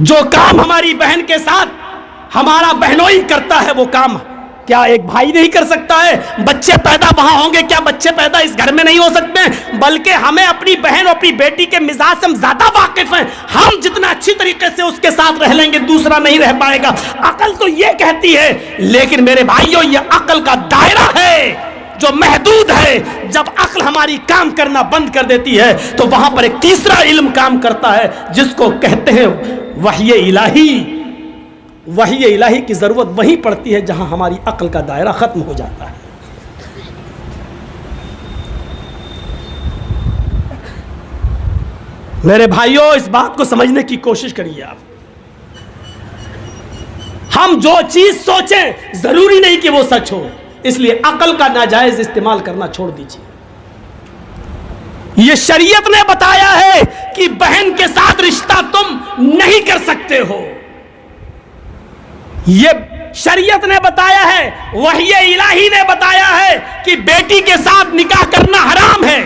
جو کام ہماری بہن کے ساتھ ہمارا بہنوئی کرتا ہے، وہ کام کیا ایک بھائی نہیں کر سکتا ہے؟ بچے پیدا وہاں ہوں گے، کیا بچے پیدا اس گھر میں نہیں ہو سکتے ہیں؟ بلکہ ہمیں اپنی بہن اور اپنی بیٹی کے مزاج سے ہم زیادہ واقف ہیں. ہم جتنا اچھی طریقے سے اس کے ساتھ رہ لیں گے، دوسرا نہیں رہ پائے گا. عقل تو یہ کہتی ہے، لیکن میرے بھائیوں، یہ عقل کا دائرہ ہے جو محدود ہے. جب عقل ہماری کام کرنا بند کر دیتی ہے تو وہاں پر ایک تیسرا علم کام کرتا ہے جس کو کہتے ہیں وحی الہی. وحی الہی کی ضرورت وہیں پڑتی ہے جہاں ہماری عقل کا دائرہ ختم ہو جاتا ہے. میرے بھائیوں، اس بات کو سمجھنے کی کوشش کریے. آپ ہم جو چیز سوچیں ضروری نہیں کہ وہ سچ ہو، اس لیے عقل کا ناجائز استعمال کرنا چھوڑ دیجیے. یہ شریعت نے بتایا ہے کہ بہن کے ساتھ رشتہ تم نہیں کر سکتے ہو. یہ شریعت نے بتایا ہے، وحی الہی نے بتایا ہے کہ بیٹی کے ساتھ نکاح کرنا حرام ہے.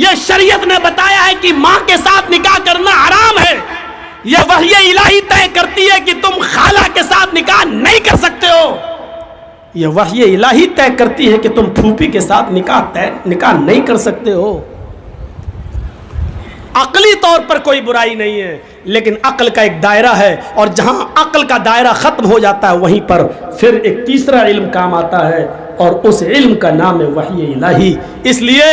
یہ شریعت نے بتایا ہے کہ ماں کے ساتھ نکاح کرنا حرام ہے. یہ وحی الہی طے کرتی ہے کہ تم خالہ کے ساتھ نکاح نہیں کر سکتے ہو. یہ وحی الہی طے کرتی ہے کہ تم پھوپھی کے ساتھ نکاح نہیں کر سکتے ہو. عقلی طور پر کوئی برائی نہیں ہے، لیکن عقل کا ایک دائرہ ہے، اور جہاں عقل کا دائرہ ختم ہو جاتا ہے وہیں پر پھر ایک تیسرا علم کام آتا ہے، اور اس علم کا نام ہے وحی الہی. اس لیے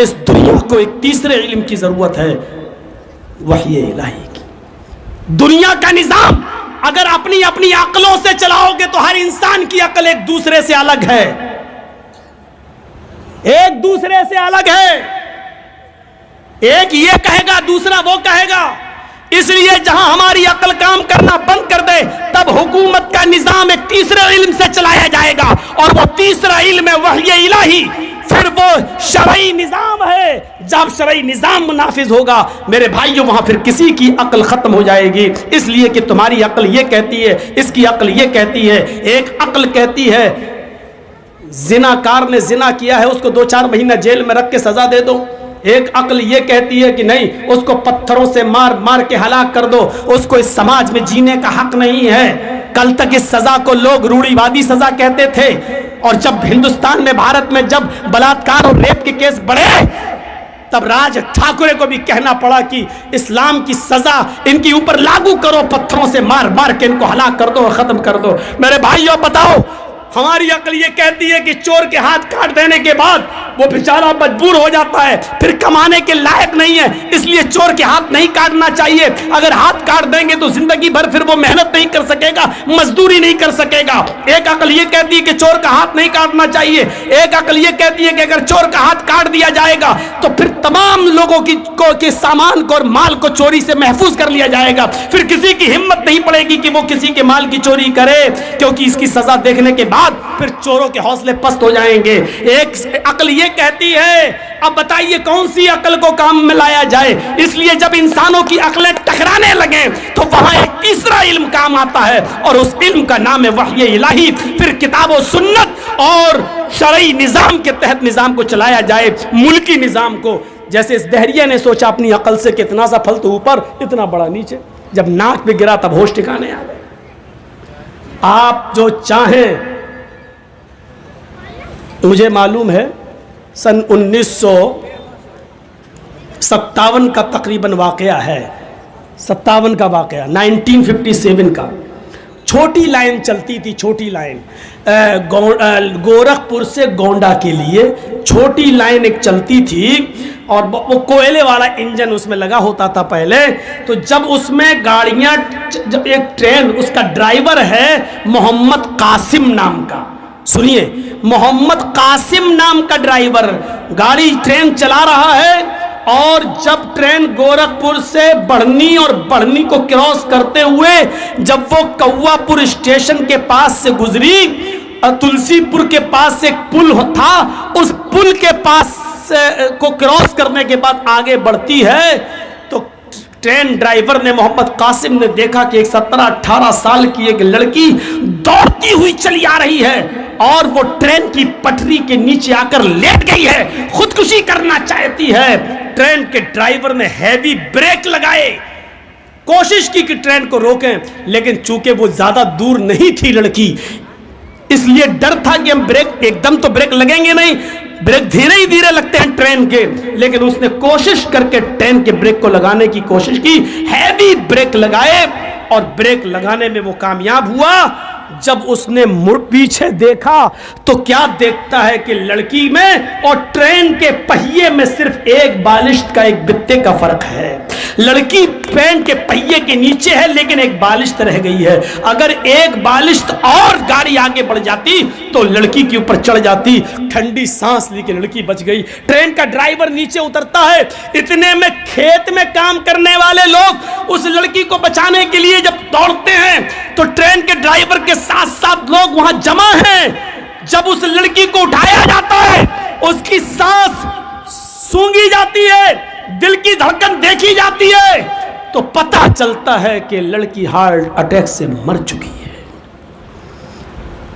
اس دنیا کو ایک تیسرے علم کی ضرورت ہے، وحی الہی کی. دنیا کا نظام اگر اپنی اپنی عقلوں سے چلاؤ گے تو ہر انسان کی عقل ایک دوسرے سے الگ ہے، ایک دوسرے سے الگ ہے. ایک یہ کہے گا، دوسرا وہ کہے گا. اس لیے جہاں ہماری عقل کام کرنا بند کر دے تب حکومت کا نظام ایک تیسرے علم سے چلایا جائے گا، اور وہ تیسرا علم ہے وحی الہی. پھر وہ شرعی نظام ہے. جب شرعی نظام نافذ ہوگا میرے بھائیوں، وہاں پھر کسی کی عقل ختم ہو جائے گی، اس لیے کہ تمہاری عقل یہ کہتی ہے، اس کی عقل یہ کہتی ہے. ایک عقل کہتی ہے زنا کار نے زنا کیا ہے، اس کو 2-4 مہینہ جیل میں رکھ کے سزا دے دو. ایک عقل یہ کہتی ہے کہ نہیں، اس کو پتھروں سے مار مار کے ہلاک کر دو، اس کو اس سماج میں جینے کا حق نہیں ہے. کل تک اس سزا کو لوگ روڑی وادی سزا کہتے تھے، اور جب ہندوستان میں، بھارت میں جب بلاತ್ಕಾರ اور ریپ کے کیس بڑھے تب راج ٹھاکرے کو بھی کہنا پڑا کہ اسلام کی سزا ان کے اوپر لاگو کرو، پتھروں سے مار مار کے ان کو ہلاک کر دو اور ختم کر دو. میرے بھائیوں بتاؤ، ہماری عقل یہ کہتی ہے کہ چور کے ہاتھ کاٹ دینے کے بعد وہ بیچارہ مجبور ہو جاتا ہے، پھر کمانے کے لائق نہیں ہے، اس لیے چور کے ہاتھ نہیں کاٹنا چاہیے. اگر ہاتھ کاٹ دیں گے تو زندگی بھر پھر وہ محنت نہیں کر سکے گا، مزدوری نہیں کر سکے گا. ایک عقل یہ کہتی ہے کہ چور کا ہاتھ نہیں کاٹنا چاہیے. ایک عقل یہ کہتی ہے کہ اگر چور کا ہاتھ کاٹ دیا جائے گا تو پھر تمام لوگوں کے سامان کو اور مال کو چوری سے محفوظ کر لیا جائے گا، پھر کسی کی ہمت نہیں پڑے گی کہ وہ کسی کے مال کی چوری کرے، کیونکہ اس کی سزا دیکھنے کے بعد پھر چوروں کے حوصلے پست ہو جائیں گے. ایک عقل یہ کہتی ہے، اب بتائیے کون سی عقل کو کام میں لایا جائے. اس لیے جب انسانوں کی عقلیں ٹکرانے لگیں تو وہاں ایک تیسرا علم کام آتا ہے، اور اس علم کا نام ہے وحی الہی. پھر کتاب و سنت اور شرعی نظام کے تحت نظام کو چلایا جائے، ملکی نظام کو. جیسے اس دہریے نے سوچا اپنی عقل سے کہ اتنا سا پھل تو اوپر، اتنا بڑا نیچے، جب ناک پہ گرا تب ہوش ٹھکانے آ گئے. آپ جو چاہیں، مجھے معلوم ہے سن 1957 کا تقریباً واقعہ ہے، 57 کا واقعہ، 1957 کا. چھوٹی لائن چلتی تھی، چھوٹی لائن گورکھپور سے گونڈا کے لیے چھوٹی لائن ایک چلتی تھی، اور وہ کوئلے والا انجن اس میں لگا ہوتا تھا پہلے. تو جب اس میں گاڑیاں، ایک ٹرین، اس کا ڈرائیور ہے محمد قاسم نام کا، سنیے، محمد قاسم نام کا ڈرائیور گاڑی ٹرین چلا رہا ہے، اور جب ٹرین گورکھپور سے بڑھنی اور بڑھنی کو کراس کرتے ہوئے جب وہ کوا پور اسٹیشن کے پاس سے گزری، تلسی پور کے پاس سے ایک پل تھا، اس پل کے پاس کو کراس کرنے کے بعد آگے بڑھتی ہے، تو ٹرین ڈرائیور نے، محمد قاسم نے دیکھا کہ ایک 17-18 سال کی ایک لڑکی دوڑتی ہوئی چلی آ رہی ہے، اور وہ ٹرین کی پٹری کے نیچے آ کر لیٹ گئی ہے، خودکشی کرنا چاہتی ہے۔ ٹرین کے ڈرائیور نے ہیوی بریک لگائے، کوشش کی کہ ٹرین کو روکیں، لیکن چونکہ وہ زیادہ دور نہیں تھی لڑکی، اس لیے ڈر تھا کہ ہم بریک ایک دم تو بریک لگیں گے نہیں، بریک دھیرے ہی دھیرے لگتے ہیں ٹرین کے، لیکن اس نے کوشش کر کے ٹرین کے بریک کو لگانے کی کوشش کی، ہیوی بریک لگائے، اور بریک لگانے میں وہ کامیاب ہوا۔ جب اس نے مڑ پیچھے دیکھا تو کیا دیکھتا ہے کہ لڑکی میں اور ٹرین کے پہیے میں صرف ایک بالشت کا، ایک بتے کا فرق ہے۔ لڑکی ٹرین کے پہیے کے نیچے ہے، لیکن ایک بالشت رہ گئی ہے، اگر ایک بالشت اور گاڑی آگے بڑھ جاتی تو لڑکی کے اوپر چڑھ جاتی۔ ٹھنڈی سانس لی کہ لڑکی بچ گئی۔ ٹرین کا ڈرائیور نیچے اترتا ہے، اتنے میں کھیت میں کام کرنے والے لوگ اس لڑکی کو بچانے کے لیے جب دوڑتے ہیں تو ٹرین کے ڈرائیور کے ساتھ ساتھ لوگ وہاں جمع ہیں۔ جب اس لڑکی کو اٹھایا جاتا ہے، اس کی سانس سونگی جاتی ہے، دل کی دھڑکن دیکھی جاتی ہے، تو پتہ چلتا ہے کہ لڑکی ہارٹ اٹیک سے مر چکی ہے۔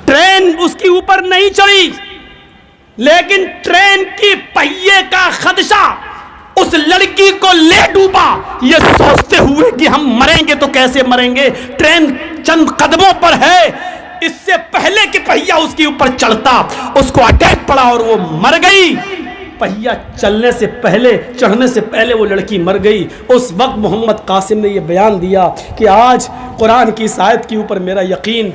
ٹرین اس کی اوپر نہیں چڑھی، لیکن ٹرین کی پہیے کا خدشہ اس لڑکی کو لے ڈوبا، یہ سوچتے ہوئے کہ ہم مریں گے تو کیسے مریں گے، ٹرین چند قدموں پر ہے، اس سے پہلے کہ پہیہ اس کے اوپر چڑھتا اس کو اٹیک پڑا اور وہ مر گئی۔ پہیہ چلنے سے پہلے، چڑھنے سے پہلے وہ لڑکی مر گئی۔ اس وقت محمد قاسم نے یہ بیان دیا کہ آج قرآن کی اس آیت کے اوپر میرا یقین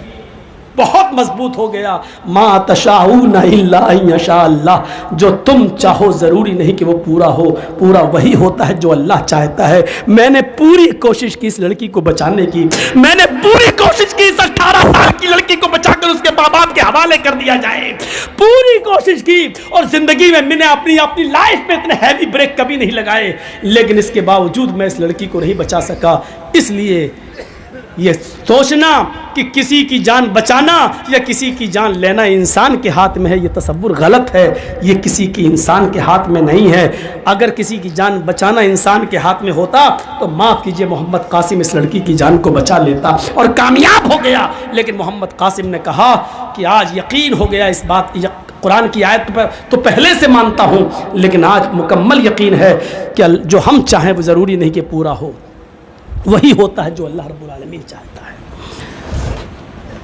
بہت مضبوط ہو گیا، ما تشاؤون الا ان یشاء اللہ، جو تم چاہو ضروری نہیں کہ وہ پورا ہو، پورا وہی ہوتا ہے جو اللہ چاہتا ہے۔ میں نے پوری کوشش کی اس لڑکی کو بچانے کی، میں نے پوری کوشش کی اس 18 سال کی لڑکی کو بچا کر اس کے ماں باپ کے حوالے کر دیا جائے، پوری کوشش کی، اور زندگی میں میں نے اپنی لائف میں اتنے ہیوی بریک کبھی نہیں لگائے، لیکن اس کے باوجود میں اس لڑکی کو نہیں بچا سکا۔ اس لیے یہ سوچنا کہ کسی کی جان بچانا یا کسی کی جان لینا انسان کے ہاتھ میں ہے، یہ تصور غلط ہے، یہ کسی کی انسان کے ہاتھ میں نہیں ہے۔ اگر کسی کی جان بچانا انسان کے ہاتھ میں ہوتا تو معاف کیجئے محمد قاسم اس لڑکی کی جان کو بچا لیتا اور کامیاب ہو گیا، لیکن محمد قاسم نے کہا کہ آج یقین ہو گیا اس بات، قرآن کی آیت پر تو پہلے سے مانتا ہوں، لیکن آج مکمل یقین ہے کہ جو ہم چاہیں وہ ضروری نہیں کہ پورا ہو، وہی ہوتا ہے جو اللہ رب العالمین چاہتا ہے۔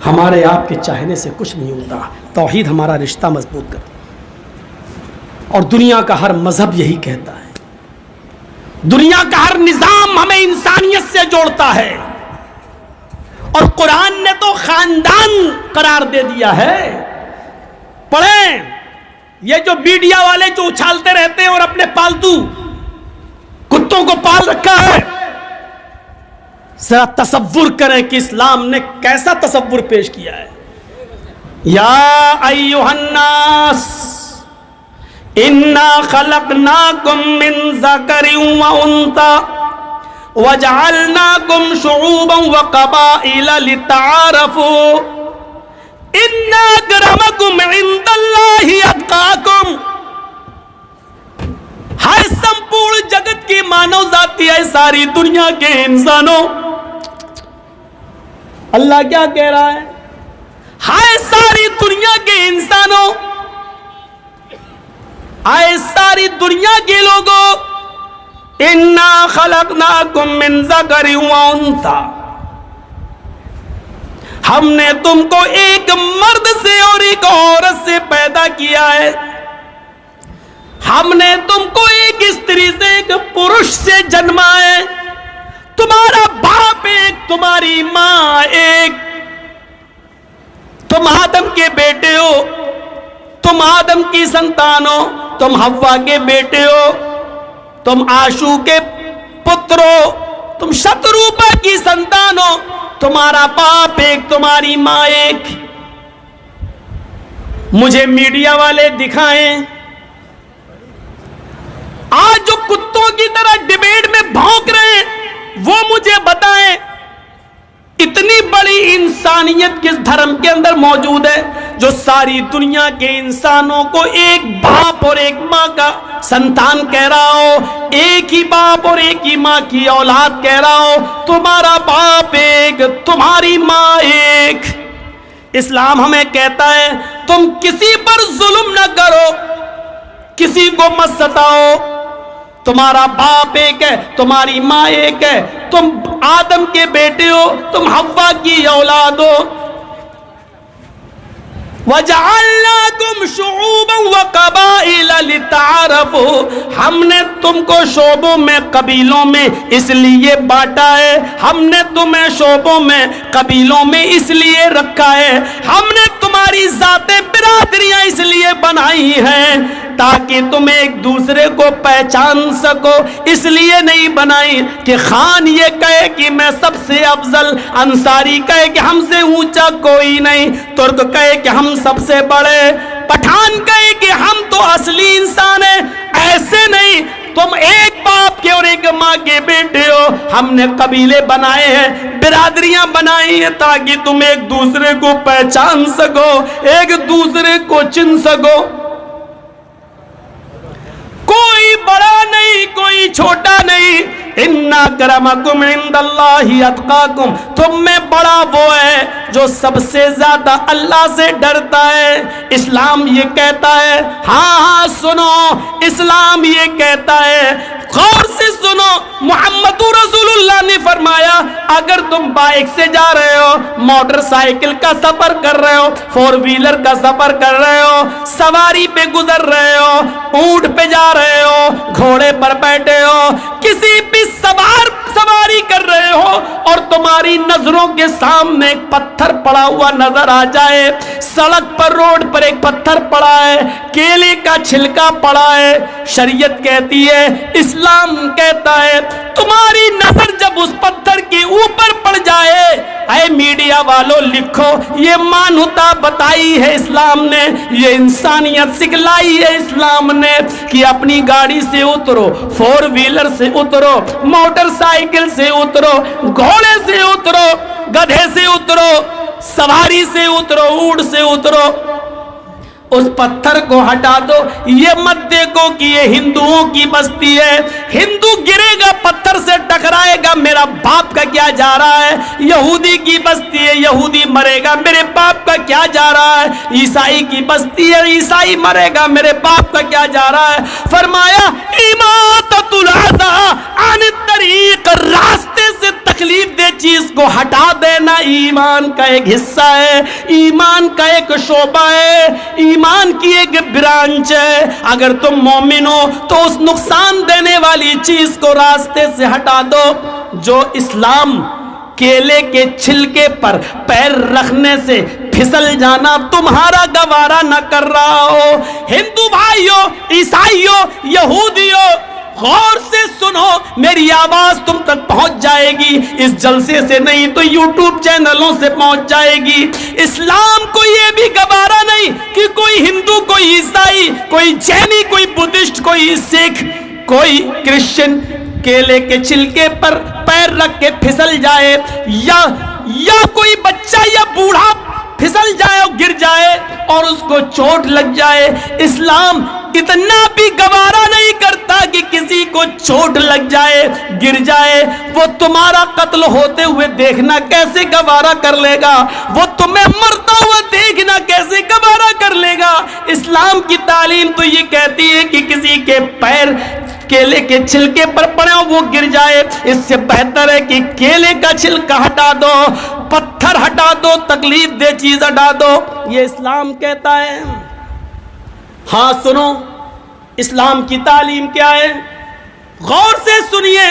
ہمارے آپ کے چاہنے سے کچھ نہیں ہوتا۔ توحید ہمارا رشتہ مضبوط کر، اور دنیا کا ہر مذہب یہی کہتا ہے، دنیا کا ہر نظام ہمیں انسانیت سے جوڑتا ہے، اور قرآن نے تو خاندان قرار دے دیا ہے۔ پڑھیں، یہ جو میڈیا والے جو اچھالتے رہتے ہیں اور اپنے پالتو کتوں کو پال رکھا ہے، ذرا تصور کریں کہ اسلام نے کیسا تصور پیش کیا ہے۔ یا ایھا الناس انا خلقناکم من ذکر و انثی وجعلناکم شعوبا وقبائل لتعارفوا ان اکرمکم عند اللہ اتقاکم۔ ہائے سمپورن جگت کی مانو ذاتی ہے، ساری دنیا کے انسانوں، اللہ کیا کہہ رہا ہے؟ ہائے ساری دنیا کے انسانوں، آئے ساری دنیا کے لوگوں، انا خلقناکم من ذکر و انثی، ہم نے تم کو ایک مرد سے اور ایک عورت سے پیدا کیا ہے، ہم نے تم کو ایک استری سے ایک پرش سے جنما ہے، تمہارا باپ ایک، تمہاری ماں ایک، تم آدم کے بیٹے ہو، تم آدم کی سنتان ہو، تم حوا کے بیٹے ہو، تم آشو کے پتر ہو، تم شتروپا کی سنتان ہو، تمہارا باپ ایک، تمہاری ماں ایک۔ مجھے میڈیا والے دکھائیں آج جو کتوں کی طرح ڈیبیٹ میں بھونک رہے ہیں، وہ مجھے بتائیں اتنی بڑی انسانیت کس دھرم کے اندر موجود ہے جو ساری دنیا کے انسانوں کو ایک باپ اور ایک ماں کا سنتان کہہ رہا ہو، ایک ہی باپ اور ایک ہی ماں کی اولاد کہہ رہا ہو، تمہارا باپ ایک تمہاری ماں ایک۔ اسلام ہمیں کہتا ہے تم کسی پر ظلم نہ کرو، کسی کو مت ستاؤ، تمہارا باپ ایک ہے، تمہاری ماں ایک ہے، تم آدم کے بیٹے ہو، تم حوا کی اولاد ہو۔ وَجَعَلْنَاكُمْ شُعُوبًا وَقَبَائِلَ لِتَعَارَفُوا، ہم نے تم کو شعبوں میں قبیلوں میں اس لیے بانٹا ہے، ہم نے تمہیں شعبوں میں قبیلوں میں اس لیے رکھا ہے، ہم نے تمہاری ذاتیں برادریاں اس لیے بنائی ہیں تاکہ تم ایک دوسرے کو پہچان سکو، اس لیے نہیں بنائی کہ خان یہ کہے کہ میں سب سے افضل، انصاری کہے کہ ہم سے اونچا کوئی نہیں، ترک کہے کہ ہم سب سے بڑے، پٹھان کہے کہ ہم تو اصلی انسان ہیں۔ ایسے نہیں، تم ایک باپ کے اور ایک ماں کے بیٹے ہو، ہم نے قبیلے بنائے ہیں، برادریاں بنائی ہیں تاکہ تم ایک دوسرے کو پہچان سکو، ایک دوسرے کو چن سکو۔ کوئی بڑا نہیں، کوئی چھوٹا نہیں، اِنَّ أَكْرَمَكُمْ عِندَ اللَّهِ أَتْقَاكُمْ، تم میں بڑا وہ ہے جو سب سے زیادہ اللہ سے ڈرتا ہے۔ اسلام یہ کہتا ہے، ہاں سنو، اسلام یہ کہتا ہے، غور سے سنو، محمد رسول اللہ نے فرمایا اگر تم بائک سے جا رہے ہو، موٹر سائیکل کا سفر کر رہے ہو، فور ویلر کا سفر کر رہے ہو، سواری پہ گزر رہے ہو، اونٹ پہ جا رہے ہو، گھوڑے پر بیٹھے ہو، کسی بھی سواری کر رہے ہو اور تمہاری نظروں کے سامنے ایک پتھر پڑا ہوا نظر آ جائے، سڑک پر روڈ پر ایک پتھر پڑا ہے، کیلے کا چھلکا پڑا ہے، شریعت کہتی ہے، اسلام کہتا ہے، تمہاری نظر جب اس پتھر کے اوپر پڑ جائے، اے میڈیا والوں لکھو، یہ مانوتا بتائی ہے اسلام نے، یہ انسانیت سکھلائی ہے اسلام نے کہ اپنی گاڑی سے اترو، فور ویلر سے اترو، موٹر سائیکل سے اترو، گھوڑے سے اترو، گدھے سے اترو، سواری سے اترو، اونٹ سے اترو، اس پتھر کو ہٹا دو۔ یہ مت دیکھو کہ یہ ہندوؤں کی بستی ہے، ہندو گرے گا پتھر سے ٹکرائے گا، میرا باپ کا کیا جا رہا ہے، یہودی کی بستی ہے، یہودی مرے گا، میرے باپ کا کیا جا رہا ہے، عیسائی کی بستی ہے، عیسائی مرے گا، میرے باپ کا کیا جا رہا ہے۔ فرمایا اماطۃ الاذی عن الطریق، راستے سے تکلیف دہ چیز کو ہٹا دینا ایمان کا ایک حصہ ہے، ایمان کا ایک شعبہ ہے، ایمان کی ایک برانچ ہے۔ اگر تم مومن ہو تو اس نقصان دینے والی چیز کو راستے سے ہٹا دو۔ جو اسلام کیلے کے چھلکے پر پیر رکھنے سے پھسل جانا تمہارا گوارا نہ کر رہا ہو، ہندو بھائیو، عیسائیو، یہودیو، غور سے سنو، میری آواز تم تک پہنچ جائے گی، اس جلسے سے نہیں تو یوٹیوب چینلوں سے پہنچ جائے گی۔ اسلام کو یہ بھی گوارا نہیں کہ کوئی ہندو، کوئی عیسائی، کوئی جینی، کوئی بدھسٹ، کوئی سکھ، کوئی کرسچن کیلے کے چھلکے پر پیر رکھ کے پھسل جائے، یا کوئی بچہ یا بوڑھا پھسل جائے اور گر جائے اور اس کو چوٹ لگ جائے۔ اسلام اتنا بھی گوارا نہیں کرتا کہ کسی کو چوٹ لگ جائے، گر جائے، وہ تمہارا قتل ہوتے ہوئے دیکھنا کیسے گوارا کر لے گا، وہ تمہیں مرتا ہوا دیکھنا کیسے گوارا کر لے گا۔ اسلام کی تعلیم تو یہ کہتی ہے کہ کسی کے پیر کیلے کے چھلکے پر پڑے ہو، وہ گر جائے، اس سے بہتر ہے کہ کیلے کا چھلکا ہٹا دو، پتھر ہٹا دو، تکلیف دہ چیز ہٹا دو، یہ اسلام کہتا ہے۔ ہاں سنو، اسلام کی تعلیم کیا ہے، غور سے سنیے۔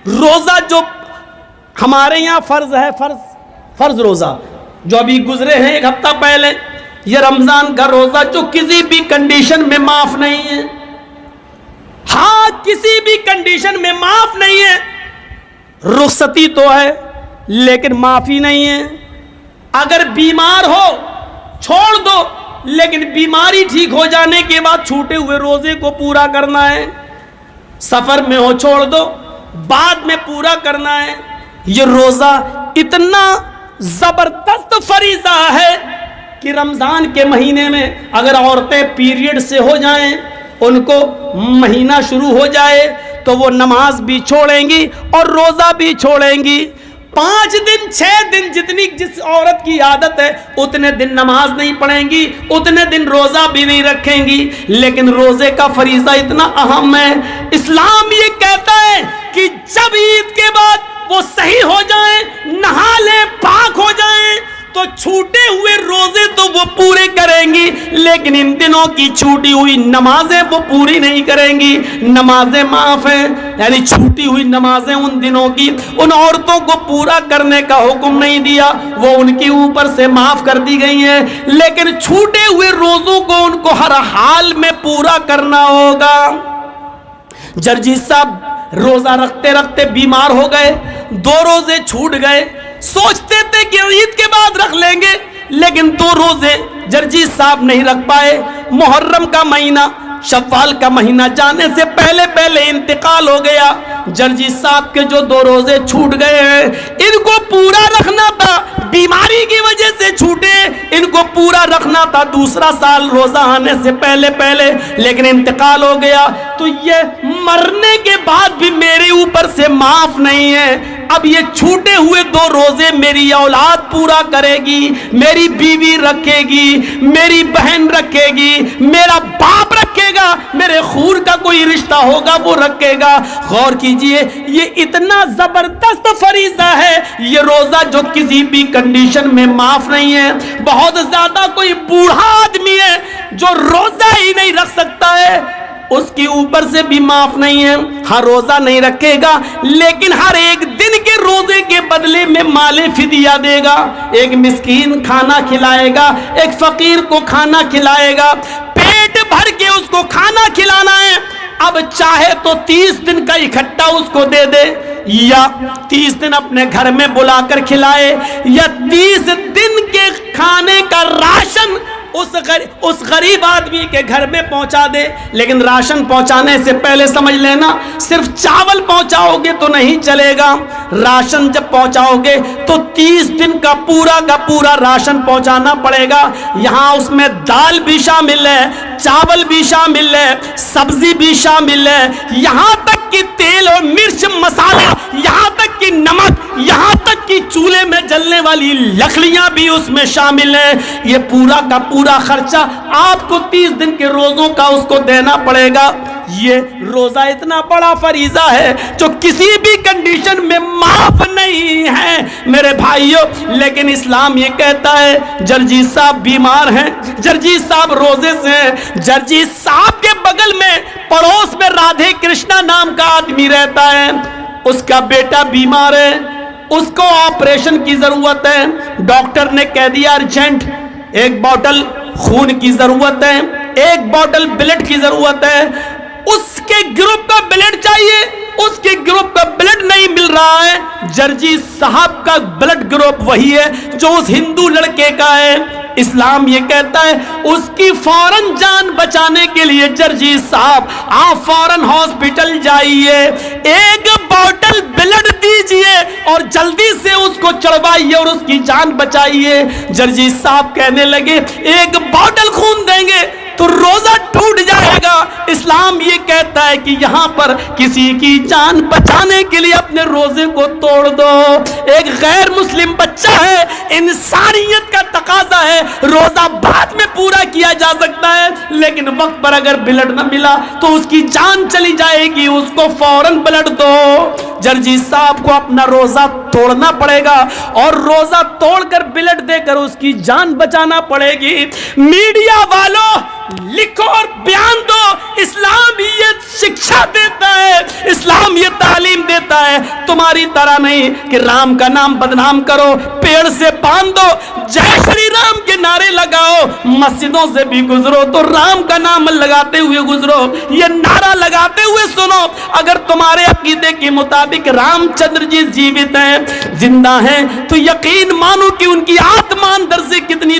روزہ جو ہمارے یہاں فرض ہے، فرض روزہ جو ابھی گزرے ہیں ایک ہفتہ پہلے، یہ رمضان کا روزہ جو کسی بھی کنڈیشن میں معاف نہیں ہے، ہاں کسی بھی کنڈیشن میں معاف نہیں ہے، رخصتی تو ہے لیکن معافی نہیں ہے۔ اگر بیمار ہو چھوڑ دو، لیکن بیماری ٹھیک ہو جانے کے بعد چھوٹے ہوئے روزے کو پورا کرنا ہے. سفر میں ہو چھوڑ دو, بعد میں پورا کرنا ہے. یہ روزہ اتنا زبردست فریضہ ہے کہ رمضان کے مہینے میں اگر عورتیں پیریڈ سے ہو جائیں, ان کو مہینہ شروع ہو جائے, تو وہ نماز بھی چھوڑیں گی اور روزہ بھی چھوڑیں گی. 5 دن 6 دن جس عورت کی عادت ہے اتنے دن نماز نہیں پڑھیں گی, اتنے دن روزہ بھی نہیں رکھیں گی. لیکن روزے کا فریضہ اتنا اہم ہے. اسلام یہ کہتا ہے کہ جب عید کے بعد وہ صحیح ہو جائیں, نہا لیں, پاک ہو جائیں, تو چھوٹے ہوئے روزے تو وہ پورے کریں گی, لیکن ان دنوں کی چھوٹی ہوئی نمازیں وہ پوری نہیں کریں گی. نمازیں معاف ہیں, یعنی چھوٹی ہوئی نمازیں ان دنوں کی ان عورتوں کو پورا کرنے کا حکم نہیں دیا, وہ ان کی اوپر سے معاف کر دی گئی ہیں. لیکن چھوٹے ہوئے روزوں کو ان کو ہر حال میں پورا کرنا ہوگا. جرجیت صاحب روزہ رکھتے رکھتے بیمار ہو گئے, 2 روزے چھوٹ گئے. سوچتے تھے کہ عید کے بعد رکھ لیں گے, لیکن 2 روزے جرجیت صاحب نہیں رکھ پائے. محرم کا مہینہ, شوال کا مہینہ جانے سے پہلے انتقال ہو گیا. جرجیت صاحب کے جو 2 روزے چھوٹ گئے ہیں ان کو پورا رکھنا تھا, بیماری کی وجہ سے چھوٹے, ان کو پورا رکھنا تھا دوسرا سال روزہ آنے سے پہلے, لیکن انتقال ہو گیا. تو یہ مرنے کے بعد بھی میرے اوپر سے معاف نہیں ہے. اب یہ چھوٹے ہوئے 2 روزے میری اولاد پورا کرے گی, میری بیوی رکھے گی, میری بہن رکھے گی, میرا باپ رکھے گا, میرے خون کا کوئی رشتہ ہوگا وہ رکھے گا. غور کیجئے, یہ اتنا زبردست فریضہ ہے یہ روزہ جو کسی بھی کنڈیشن میں معاف نہیں ہے. بہت زیادہ کوئی بوڑھا آدمی ہے جو روزہ ہی نہیں رکھ سکتا ہے, اس کی اوپر سے بھی معاف نہیں ہے. ہر روزہ نہیں رکھے گا, لیکن ہر ایک دن کے روزے کے بدلے میں مال فدیہ دے گا. ایک مسکین کھانا کھلائے گا, ایک فقیر کو کھانا کھلائے گا, پیٹ بھر کے اس کو کھانا کھلانا ہے. اب چاہے تو 30 دن کا اکٹھا اس کو دے دے, یا 30 دن اپنے گھر میں بلا کر کھلائے, یا 30 دن کے کھانے کا راشن اس غریب آدمی کے گھر میں پہنچا دے. لیکن راشن پہنچانے سے پہلے سمجھ لینا, صرف چاول پہنچاؤ گے تو نہیں چلے گا. راشن جب پہنچاؤ گے تو 30 دن کا پورا راشن پہنچانا پڑے گا. یہاں اس میں دال بھی شامل ہے, چاول بھی شامل ہے, سبزی بھی شامل ہے, یہاں تک کہ تیل اور مرچ مسالہ, یہاں تک کہ نمک, یہاں تک کہ چولہے میں جلنے والی لکڑیاں بھی اس میں شامل ہیں. یہ پورا کا پورا خرچہ آپ کو 30 دن کے روزوں کا اس کو دینا پڑے گا. یہ روزہ اتنا بڑا فریضہ ہے جو کسی بھی کنڈیشن میں معاف نہیں ہے میرے بھائیوں. لیکن اسلام یہ کہتا ہے جرجیت صاحب بیمار ہیں, جرجیت صاحب روزے سے ہیں, جرجیت صاحب کے بغل میں پڑوس میں رادھے کرشنا نام کا آدمی رہتا ہے, اس کا بیٹا بیمار ہے, اس کو آپریشن کی ضرورت ہے. ڈاکٹر نے کہہ دیا ارجنٹ, 1 بوتل خون کی ضرورت ہے, 1 بوتل بلڈ کی ضرورت ہے. اس کے گروپ کا بلڈ چاہیے, اس کے گروپ کا بلڈ نہیں مل رہا ہے. جرجیت صاحب کا بلڈ گروپ وہی ہے جو اس ہندو لڑکے کا ہے. اسلام یہ کہتا ہے اس کی فوراً جان بچانے کے لیے جرجیت صاحب آپ فوراً ہاسپٹل جائیے, 1 بوتل بلڈ دیجئے اور جلدی سے اس کو چڑھوائیے اور اس کی جان بچائیے. جرجیت صاحب کہنے لگے 1 بوتل خون دیں گے تو روزہ ٹوٹ جائے گا. اسلام یہ کہتا ہے کہ یہاں پر کسی کی جان بچانے کے لیے اپنے روزے کو توڑ دو. ایک غیر مسلم بچہ ہے, انسانیت کا تقاضا ہے, روزہ بعد میں پورا کیا جا سکتا ہے, لیکن وقت پر اگر بلڈ نہ ملا تو اس کی جان چلی جائے گی, اس کو فوراً بلڈ دو. جرجیت صاحب کو اپنا روزہ توڑنا پڑے گا اور روزہ توڑ کر بلڈ دے کر اس کی جان بچانا پڑے گی. میڈیا والوں لکھو اور بیان دو, اسلام یہ شکشا دیتا ہے, اسلام یہ تعلیم دیتا ہے. تمہاری طرح نہیں کہ رام کا نام بدنام کرو, پیڑ سے باندھ دو, جے شری رام کے نعرے لگاؤ, مسجدوں سے بھی گزرو تو رام کا نام لگاتے ہوئے گزرو, یہ نعرہ لگاتے ہوئے سنو. اگر تمہارے عقیدے کے مطابق رام چندر جی جیوت ہیں, زندہ ہیں, تو یقین مانو کہ ان کی آتما اندر سے کتنی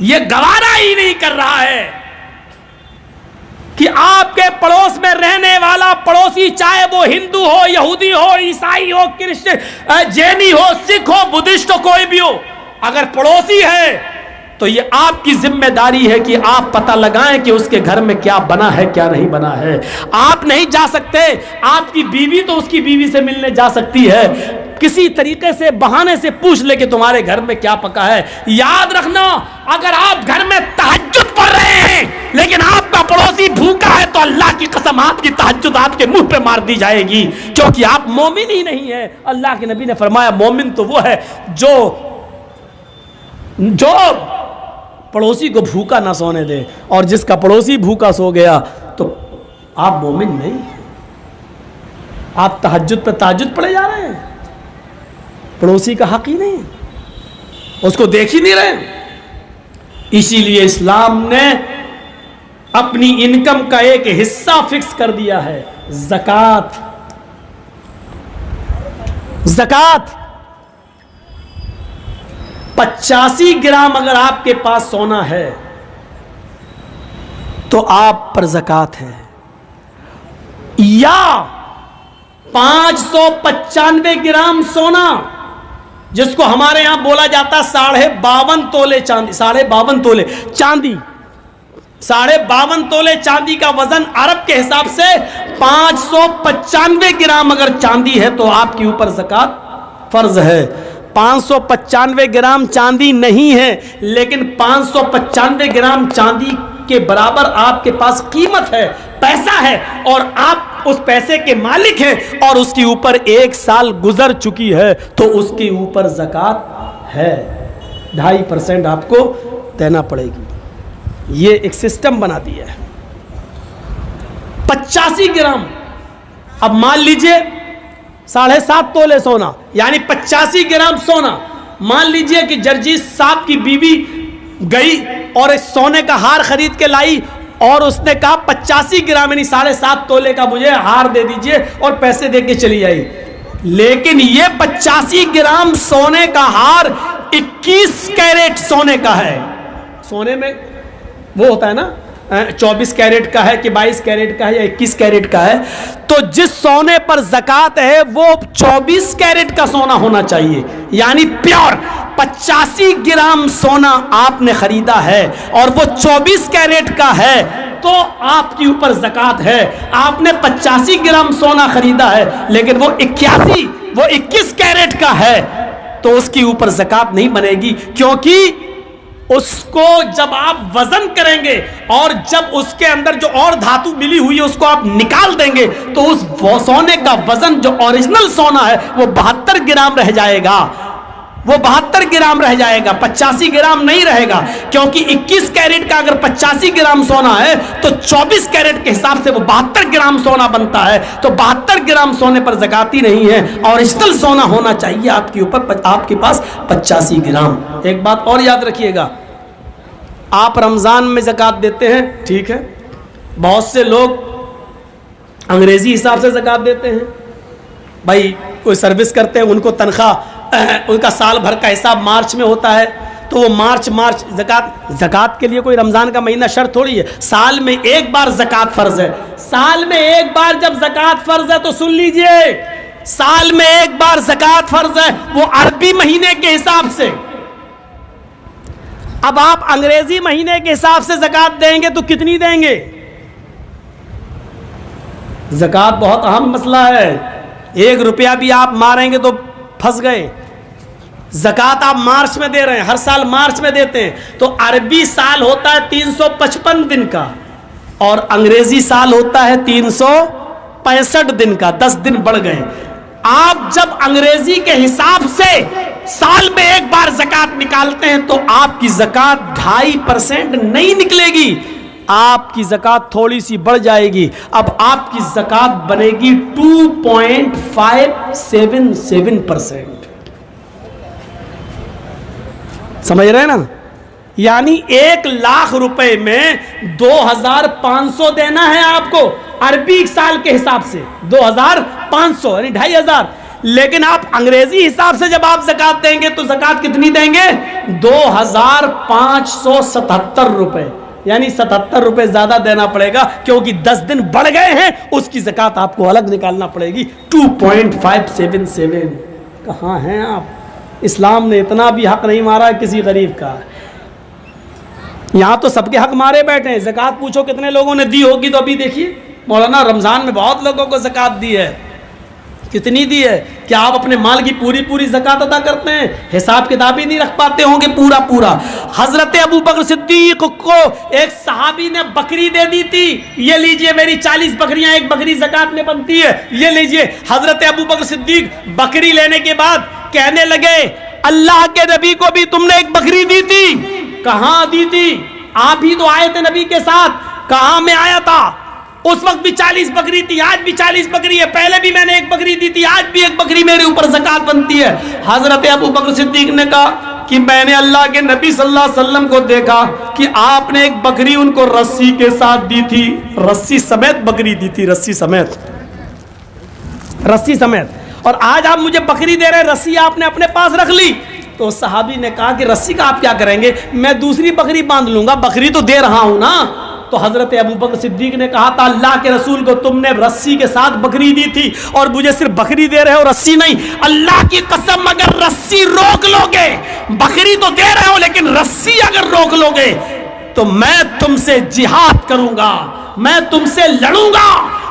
یہ گوارا ہی نہیں کر رہا ہے کہ آپ کے پڑوس میں رہنے والا پڑوسی، چاہے وہ ہندو ہو، یہودی ہو، عیسائی ہو، کرسچن، جینی ہو، سکھ ہو، بدھسٹ ہو، کوئی بھی ہو، اگر پڑوسی ہے تو یہ آپ کی ذمہ داری ہے کہ آپ پتہ لگائیں کہ اس کے گھر میں کیا بنا ہے کیا نہیں بنا ہے. آپ نہیں جا سکتے، آپ کی بیوی تو اس کی بیوی سے ملنے جا سکتی ہے، کسی طریقے سے بہانے سے پوچھ لے کہ تمہارے گھر میں کیا پکا ہے. یاد رکھنا، اگر آپ گھر میں تہجد پڑھ رہے ہیں لیکن آپ کا پڑوسی بھوکا ہے تو اللہ کی قسم آپ کی تہجد آپ کے منہ پہ مار دی جائے گی، کیونکہ آپ مومن ہی نہیں ہیں. اللہ کے نبی نے فرمایا مومن تو وہ ہے جو پڑوسی کو بھوکا نہ سونے دے، اور جس کا پڑوسی بھوکا سو گیا تو آپ مومن نہیں. آپ تہجد پہ تہجد پڑھے جا رہے ہیں، پڑوسی کا حق ہی نہیں، اس کو دیکھ ہی نہیں رہے. اسی لیے اسلام نے اپنی انکم کا ایک حصہ فکس کر دیا ہے، زکوٰۃ. زکوٰۃ 85 گرام اگر آپ کے پاس سونا ہے تو آپ پر زکوٰۃ ہے، یا 595 گرام سونا جس کو ہمارے ہاں بولا جاتا 52.5 تولے چاندی. 52.5 تولے چاندی، 52.5 تولے چاندی کا وزن عرب کے حساب سے 595 گرام اگر چاندی ہے تو آپ کے اوپر زکوٰۃ فرض ہے. 595 گرام چاندی نہیں ہے لیکن 595 گرام چاندی کے برابر آپ کے پاس قیمت ہے، پیسہ ہے، اور آپ اس پیسے کے مالک ہیں، اور اس کے اوپر 1 سال گزر چکی ہے تو اس کے اوپر زکوٰۃ ہے. 2.5% آپ کو دینا پڑے گی. یہ ایک سسٹم بنا دیا ہے. 85 گرام، اب مان لیجئے 7.5 تولے سونا یعنی 85 گرام سونا. مان لیجئے کہ جرجیت صاحب کی بیوی گئی اور ایک سونے کا ہار خرید کے لائی اور اس نے کہا 85 گرام یعنی 7.5 تولے کا مجھے ہار دے دیجئے، اور پیسے دے کے چلی آئی. لیکن یہ 85 گرام سونے کا ہار 21 کیرٹ سونے کا ہے. سونے میں وہ ہوتا ہے نا 24 کیرٹ کا ہے کہ 22 کیرٹ کا ہے یا 21 کیرٹ کا ہے، تو جس سونے پر زکوٰۃ ہے وہ 24 کیرٹ کا سونا ہونا چاہیے، یعنی پیور. 85 گرام سونا آپ نے خریدا ہے اور وہ 24 کیرٹ کا ہے تو آپ کے اوپر زکوٰۃ ہے. آپ نے 85 گرام سونا خریدا ہے لیکن وہ 21 کیرٹ کا ہے تو اس کے اوپر زکوٰۃ نہیں بنے گی، کیونکہ اس کو جب آپ وزن کریں گے اور جب اس کے اندر جو اور دھاتو ملی ہوئی ہے اس کو آپ نکال دیں گے تو اس سونے کا وزن جو اوریجنل سونا ہے وہ 72 گرام رہ جائے گا. وہ 72 گرام رہ جائے گا، 85 گرام نہیں رہے گا، کیونکہ 21 کیرٹ کا اگر 85 گرام سونا ہے تو 24 کیرٹ کے حساب سے وہ 72 گرام سونا بنتا ہے. تو 72 گرام سونے پر زکوٰۃ ہی نہیں ہے، اوریجنل سونا ہونا چاہیے آپ کے اوپر، آپ کے پاس 85 گرام. ایک بات اور یاد رکھیے گا، آپ رمضان میں زکوٰۃ دیتے ہیں، ٹھیک ہے، بہت سے لوگ انگریزی حساب سے زکوٰۃ دیتے ہیں. بھائی کوئی سروس کرتے ہیں، ان کو تنخواہ، ان کا سال بھر کا حساب مارچ میں ہوتا ہے تو وہ مارچ زکوٰۃ کے لیے کوئی رمضان کا مہینہ شرط تھوڑی ہے. سال میں ایک بار زکوٰۃ فرض ہے. سال میں ایک بار جب زکوٰۃ فرض ہے تو سن لیجئے، سال میں ایک بار زکوٰۃ فرض ہے، وہ عربی مہینے کے حساب سے. اب آپ انگریزی مہینے کے حساب سے زکوٰۃ دیں گے تو کتنی دیں گے؟ زکوٰۃ بہت اہم مسئلہ ہے. 1 روپیہ بھی آپ ماریں گے تو پھنس گئے. زکوٰۃ آپ مارچ میں دے رہے ہیں، ہر سال مارچ میں دیتے ہیں، تو عربی سال ہوتا ہے 355 دن کا اور انگریزی سال ہوتا ہے 365 دن کا، 10 دن بڑھ گئے. آپ جب انگریزی کے حساب سے سال میں ایک بار زکوٰۃ نکالتے ہیں تو آپ کی زکوٰۃ 2.5% نہیں نکلے گی، آپ کی زکوٰۃ تھوڑی سی بڑھ جائے گی. اب آپ کی زکوٰۃ بنے گی 2.577%. سمجھ رہے ہیں نا؟ یعنی 1 لاکھ روپے میں 2500 دینا ہے آپ کو عربی سال کے حساب سے، 2500 یعنی 2500. لیکن آپ انگریزی حساب سے جب آپ زکات دیں گے تو زکات کتنی دیں گے؟ 2577 روپے، یعنی 77 روپے زیادہ دینا پڑے گا، کیونکہ 10 دن بڑھ گئے ہیں، اس کی زکات آپ کو الگ نکالنا پڑے گی 2.577۔ کہاں ہیں آپ؟ اسلام نے اتنا بھی حق نہیں مارا کسی غریب کا۔ یہاں تو سب کے حق مارے بیٹھے ہیں۔ زکات پوچھو کتنے لوگوں نے دی ہوگی، تو ابھی دیکھیے مولانا رمضان میں بہت لوگوں کو زکات دی ہے۔ کتنی دی ہے؟ کیا آپ اپنے مال کی پوری زکات ادا کرتے ہیں؟ حساب کتاب ہی نہیں رکھ پاتے ہوں گے پورا۔ حضرت ابو بکر صدیق کو ایک صحابی نے بکری دے دی تھی، یہ لیجئے میری 40 بکریاں، ایک بکری زکات میں بنتی ہے، یہ لیجئے۔ حضرت ابو بکر صدیق بکری لینے کے بعد کہنے لگے اللہ کے نبی کو بھی تم نے ایک بکری دی تھی؟ کہاں دی تھی؟ آپ ہی تو آئے تھے نبی کے ساتھ۔ کہاں میں آیا تھا؟ اس وقت بھی 40 بکری تھی، آج بھی 40 بکری ہے، پہلے بھی میں نے ایک بکری دی تھی، آج بھی ایک بکری میرے اوپر زکات بنتی ہے۔ حضرت ابو بکر صدیق نے کہا کہ میں نے اللہ کے نبی صلی اللہ علیہ وسلم کو دیکھا کہ آپ نے ایک بکری ان کو رسی کے ساتھ دی تھی، رسی سمیت بکری دی تھی، رسی سمیت، اور آج آپ مجھے بکری دے رہے، رسی آپ نے اپنے پاس رکھ لی۔ تو صحابی نے کہا کہ رسی کا آپ کیا کریں گے؟ میں دوسری بکری باندھ لوں گا، بکری تو دے رہا ہوں نا۔ تو حضرت ابو بکر صدیق نے کہا تھا اللہ کے رسول کو تم نے رسی کے ساتھ بکری دی تھی اور مجھے صرف بکری دے رہے ہو، رسی نہیں۔ اللہ کی قسم اگر رسی روک لو گے، بکری تو دے رہے ہو لیکن رسی اگر روک لو گے تو میں تم سے جہاد کروں گا، میں تم سے لڑوں گا،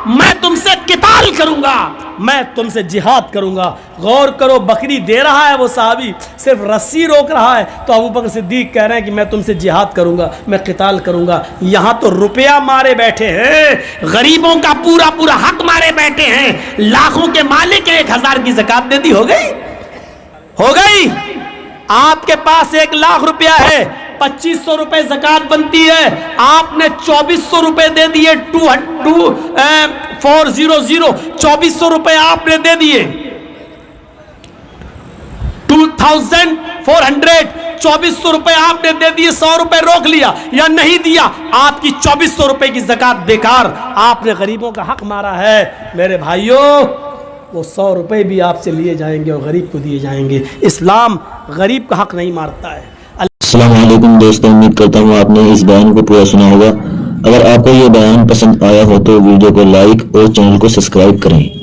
میں تم سے قتال کروں گا، میں تم سے جہاد کروں گا۔ غور کرو، بکری دے رہا ہے وہ صحابی، صرف رسی روک رہا ہے، تو ابو بکر صدیق کہہ رہے ہیں کہ میں تم سے جہاد کروں گا، میں قتال کروں گا۔ یہاں تو روپیہ مارے بیٹھے ہیں، غریبوں کا پورا حق مارے بیٹھے ہیں، لاکھوں کے مالک ہیں، 1000 کی زکات دے دی، ہو گئی۔ آپ کے پاس 1 لاکھ روپیہ ہے، 2500 روپے زکات بنتی ہے، آپ نے 2400 روپے دے دیے، 2400 روپے آپ نے دے دیے، 2400 2400 روپے آپ نے دے دیے، 100 روپے روک لیا یا نہیں دیا، آپ کی 2400 روپے کی زکات بیکار، آپ نے غریبوں کا حق مارا ہے۔ میرے بھائیوں، وہ 100 روپے بھی آپ سے لیے جائیں گے اور غریب کو دیے جائیں گے۔ اسلام غریب کا حق نہیں مارتا ہے۔ السلام علیکم دوستوں، امید کرتا ہوں آپ نے اس بیان کو پورا سنا ہوگا۔ اگر آپ کو یہ بیان پسند آیا ہو تو ویڈیو کو لائک اور چینل کو سبسکرائب کریں۔